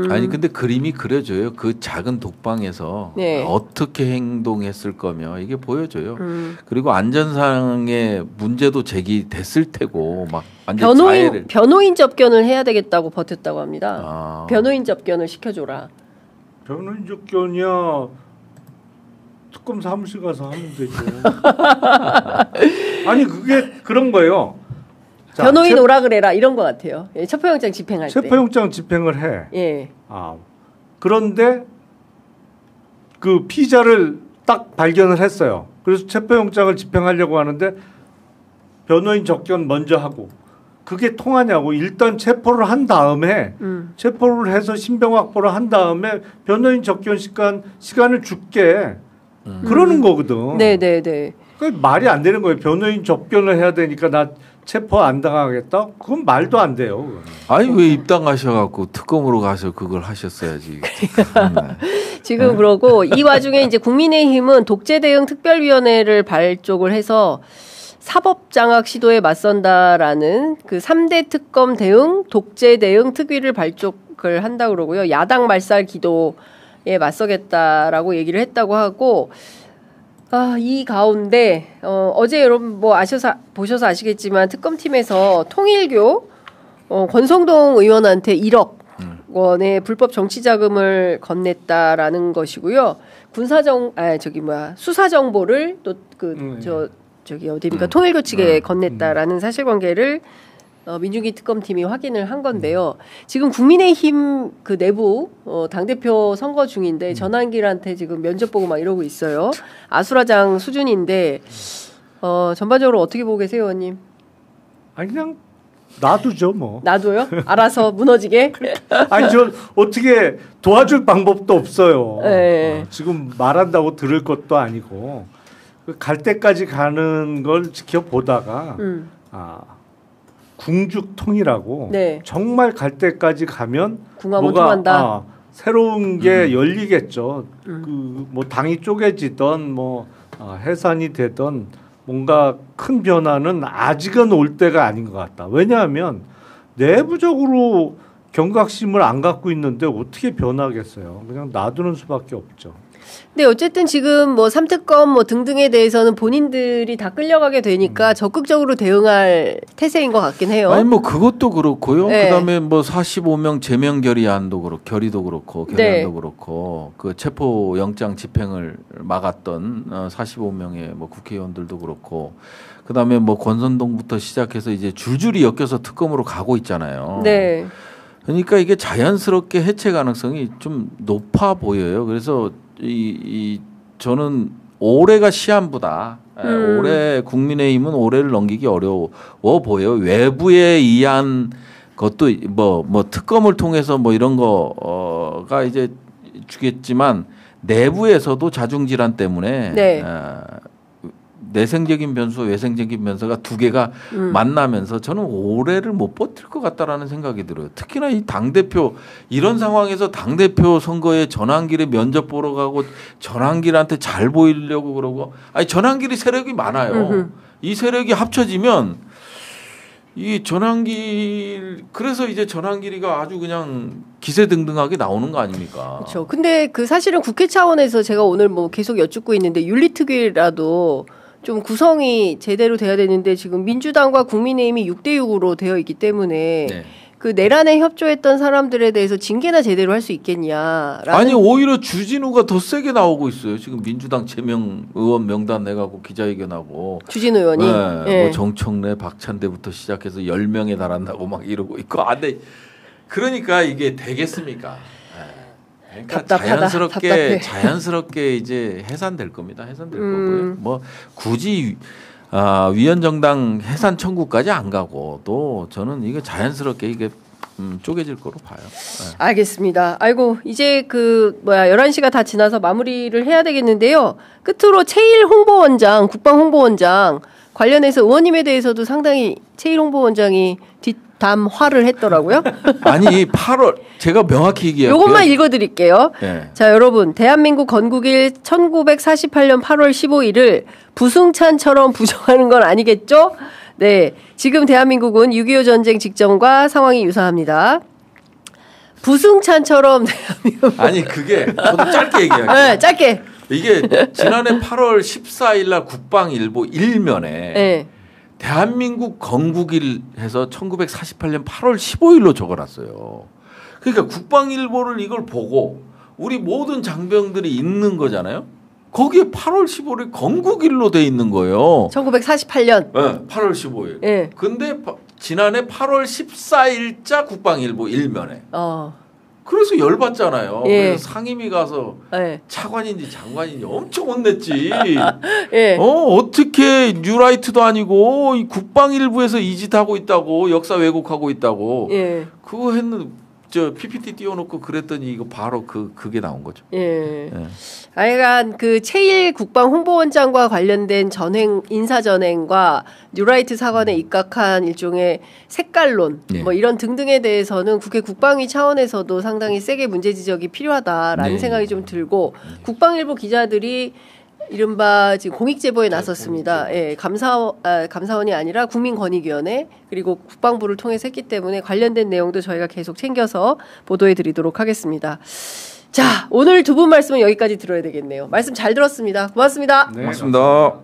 아니 근데 그림이 그려져요. 그 작은 독방에서
네.
어떻게 행동했을 거며 이게 보여져요. 그리고 안전상의 문제도 제기됐을 테고 막 완전
변호인 접견을 해야 되겠다고 버텼다고 합니다.
아.
변호인 접견을 시켜줘라.
변호인 접견이야 특검 사무실 가서 하면 되죠. 아니 그게 그런 거예요. 자,
변호인 오라 그래라 이런 것 같아요. 예, 체포영장 집행할 때.
체포영장 집행을 해.
예.
그런데 그 피의자를 딱 발견을 했어요. 그래서 체포영장을 집행하려고 하는데 변호인 접견 먼저 하고 그게 통하냐고 일단 체포를 한 다음에 체포를 해서 신병 확보를 한 다음에 변호인 접견 시간을 줄게 그러는 거거든.
네네네.
그 말이 안 되는 거예요. 변호인 접견을 해야 되니까 나 체포 안 당하겠다? 그건 말도 안 돼요. 그건.
아니 왜 입당하셔갖고 특검으로 가서 그걸 하셨어야지.
지금 그러고 이 와중에 이제 국민의힘은 독재 대응 특별위원회를 발족을 해서 사법 장악 시도에 맞선다라는 그 3대 특검 대응 독재 대응 특위를 발족을 한다고 그러고요. 야당 말살 기도에 맞서겠다라고 얘기를 했다고 하고 이 가운데 어제 여러분 뭐 보셔서 아시겠지만 특검팀에서 통일교 권성동 의원한테 1억 원의 불법 정치 자금을 건넸다라는 것이고요. 수사 정보를 또 저기 어디입니까? 통일교 측에 건넸다라는 사실관계를 민중기 특검팀이 확인을 한 건데요. 지금 국민의힘 그 내부 당대표 선거 중인데 전환길한테 지금 면접 보고 막 이러고 있어요. 아수라장 수준인데 전반적으로 어떻게 보고 계세요, 의원님?
아니 그냥 놔두죠 뭐.
놔둬요? 알아서 무너지게?
아니 저 어떻게 도와줄 방법도 없어요.
네.
지금 말한다고 들을 것도 아니고 갈 때까지 가는 걸 지켜보다가 궁죽통이라고
네.
정말 갈 때까지 가면
궁화문 통한다.
새로운 게 열리겠죠. 그 뭐 당이 쪼개지던 뭐 해산이 되던 뭔가 큰 변화는 아직은 올 때가 아닌 것 같다. 왜냐하면 내부적으로 경각심을 안 갖고 있는데 어떻게 변하겠어요. 그냥 놔두는 수밖에 없죠.
근데 어쨌든 지금 뭐 삼특검 뭐 등등에 대해서는 본인들이 다 끌려가게 되니까 적극적으로 대응할 태세인 것 같긴 해요.
아니 뭐 그것도 그렇고요.
네.
그다음에 뭐 45명 제명 결의안도 그렇고 결의안도 그렇고 그 체포 영장 집행을 막았던 45명의 뭐 국회의원들도 그렇고 그다음에 뭐 권선동부터 시작해서 이제 줄줄이 엮여서 특검으로 가고 있잖아요.
네.
그러니까 이게 자연스럽게 해체 가능성이 좀 높아 보여요. 그래서 저는 올해가 시한부다. 올해 국민의힘은 올해를 넘기기 어려워 보여요. 외부에 의한 것도 뭐 특검을 통해서 뭐 이런 거가 이제 주겠지만 내부에서도 자중질환 때문에
네.
내생적인 변수, 외생적인 변수가 두 개가 만나면서 저는 올해를 못 버틸 것 같다라는 생각이 들어요. 특히나 이 당대표 이런 상황에서 당대표 선거에 전환길에 면접 보러 가고 전환길한테 잘 보이려고 그러고 아니 전환길이 세력이 많아요. 이 세력이 합쳐지면 이 전환길 그래서 이제 전환길이가 아주 그냥 기세등등하게 나오는 거 아닙니까?
그렇죠. 근데 그 사실은 국회 차원에서 제가 오늘 뭐 계속 여쭙고 있는데 윤리특위라도 좀 구성이 제대로 돼야 되는데 지금 민주당과 국민의힘이 6대6으로 되어 있기 때문에
네.
그 내란에 협조했던 사람들에 대해서 징계나 제대로 할 수 있겠냐라는
아니 오히려 주진우가 더 세게 나오고 있어요. 지금 민주당 제명 의원 명단 내가고 기자회견하고
주진우 의원이
네. 뭐 정청래, 박찬대부터 시작해서 10명에 달한다고 막 이러고 있고. 아, 근데 그러니까 이게 되겠습니까? 그러니까
답답하다. 답답해.
자연스럽게 이제 해산될 겁니다. 해산될 거고요. 뭐 굳이 위원정당 해산 청구까지 안 가고 또 저는 이게 자연스럽게 이게 쪼개질 거로 봐요. 네.
알겠습니다. 아이고 이제 11시가 다 지나서 마무리를 해야 되겠는데요. 끝으로 최일 홍보원장, 국방홍보원장 관련해서 의원님에 대해서도 상당히 최일 홍보원장이 뒷담화를 했더라고요.
아니 8월 제가 명확히 얘기할게요.
이것만 읽어드릴게요.
네.
자 여러분 대한민국 건국일 1948년 8월 15일을 부승찬처럼 부정하는 건 아니겠죠? 네, 지금 대한민국은 6.25 전쟁 직전과 상황이 유사합니다. 부승찬처럼 대한민국
아니 그게 저도 짧게 얘기할게요.
네, 짧게.
이게 지난해 8월 14일 날 국방일보 일면에
네.
대한민국 건국일 해서 1948년 8월 15일로 적어놨어요. 그러니까 국방일보를 이걸 보고 우리 모든 장병들이 읽는 거잖아요. 거기에 8월 15일 건국일로 돼 있는 거예요.
1948년.
네, 8월 15일.
네.
근데 지난해 8월 14일자 국방일보 일면에. 그래서 열받잖아요.
예.
그래서 상임위 가서
네.
차관인지 장관인지 엄청 혼냈지.
예.
어떻게 뉴라이트도 아니고 이 국방일보에서 이 짓 하고 있다고 역사 왜곡하고 있다고.
예.
그거 했는데 저 PPT 띄워놓고 그랬더니 이거 바로 그게 나온 거죠.
예.
예.
하여간 최일 국방 홍보원장과 관련된 인사 전횡과 뉴라이트 사관에 입각한 일종의 색깔론
네.
뭐 이런 등등에 대해서는 국회 국방위 차원에서도 상당히 세게 문제 지적이 필요하다라는
네.
생각이 좀 들고 국방일보 기자들이 이른바 지금 공익 제보에 나섰습니다. 예, 감사원이 아니라 국민권익위원회 그리고 국방부를 통해서 했기 때문에 관련된 내용도 저희가 계속 챙겨서 보도해드리도록 하겠습니다. 자, 오늘 두 분 말씀은 여기까지 들어야 되겠네요. 말씀 잘 들었습니다. 고맙습니다.
네,
고맙습니다.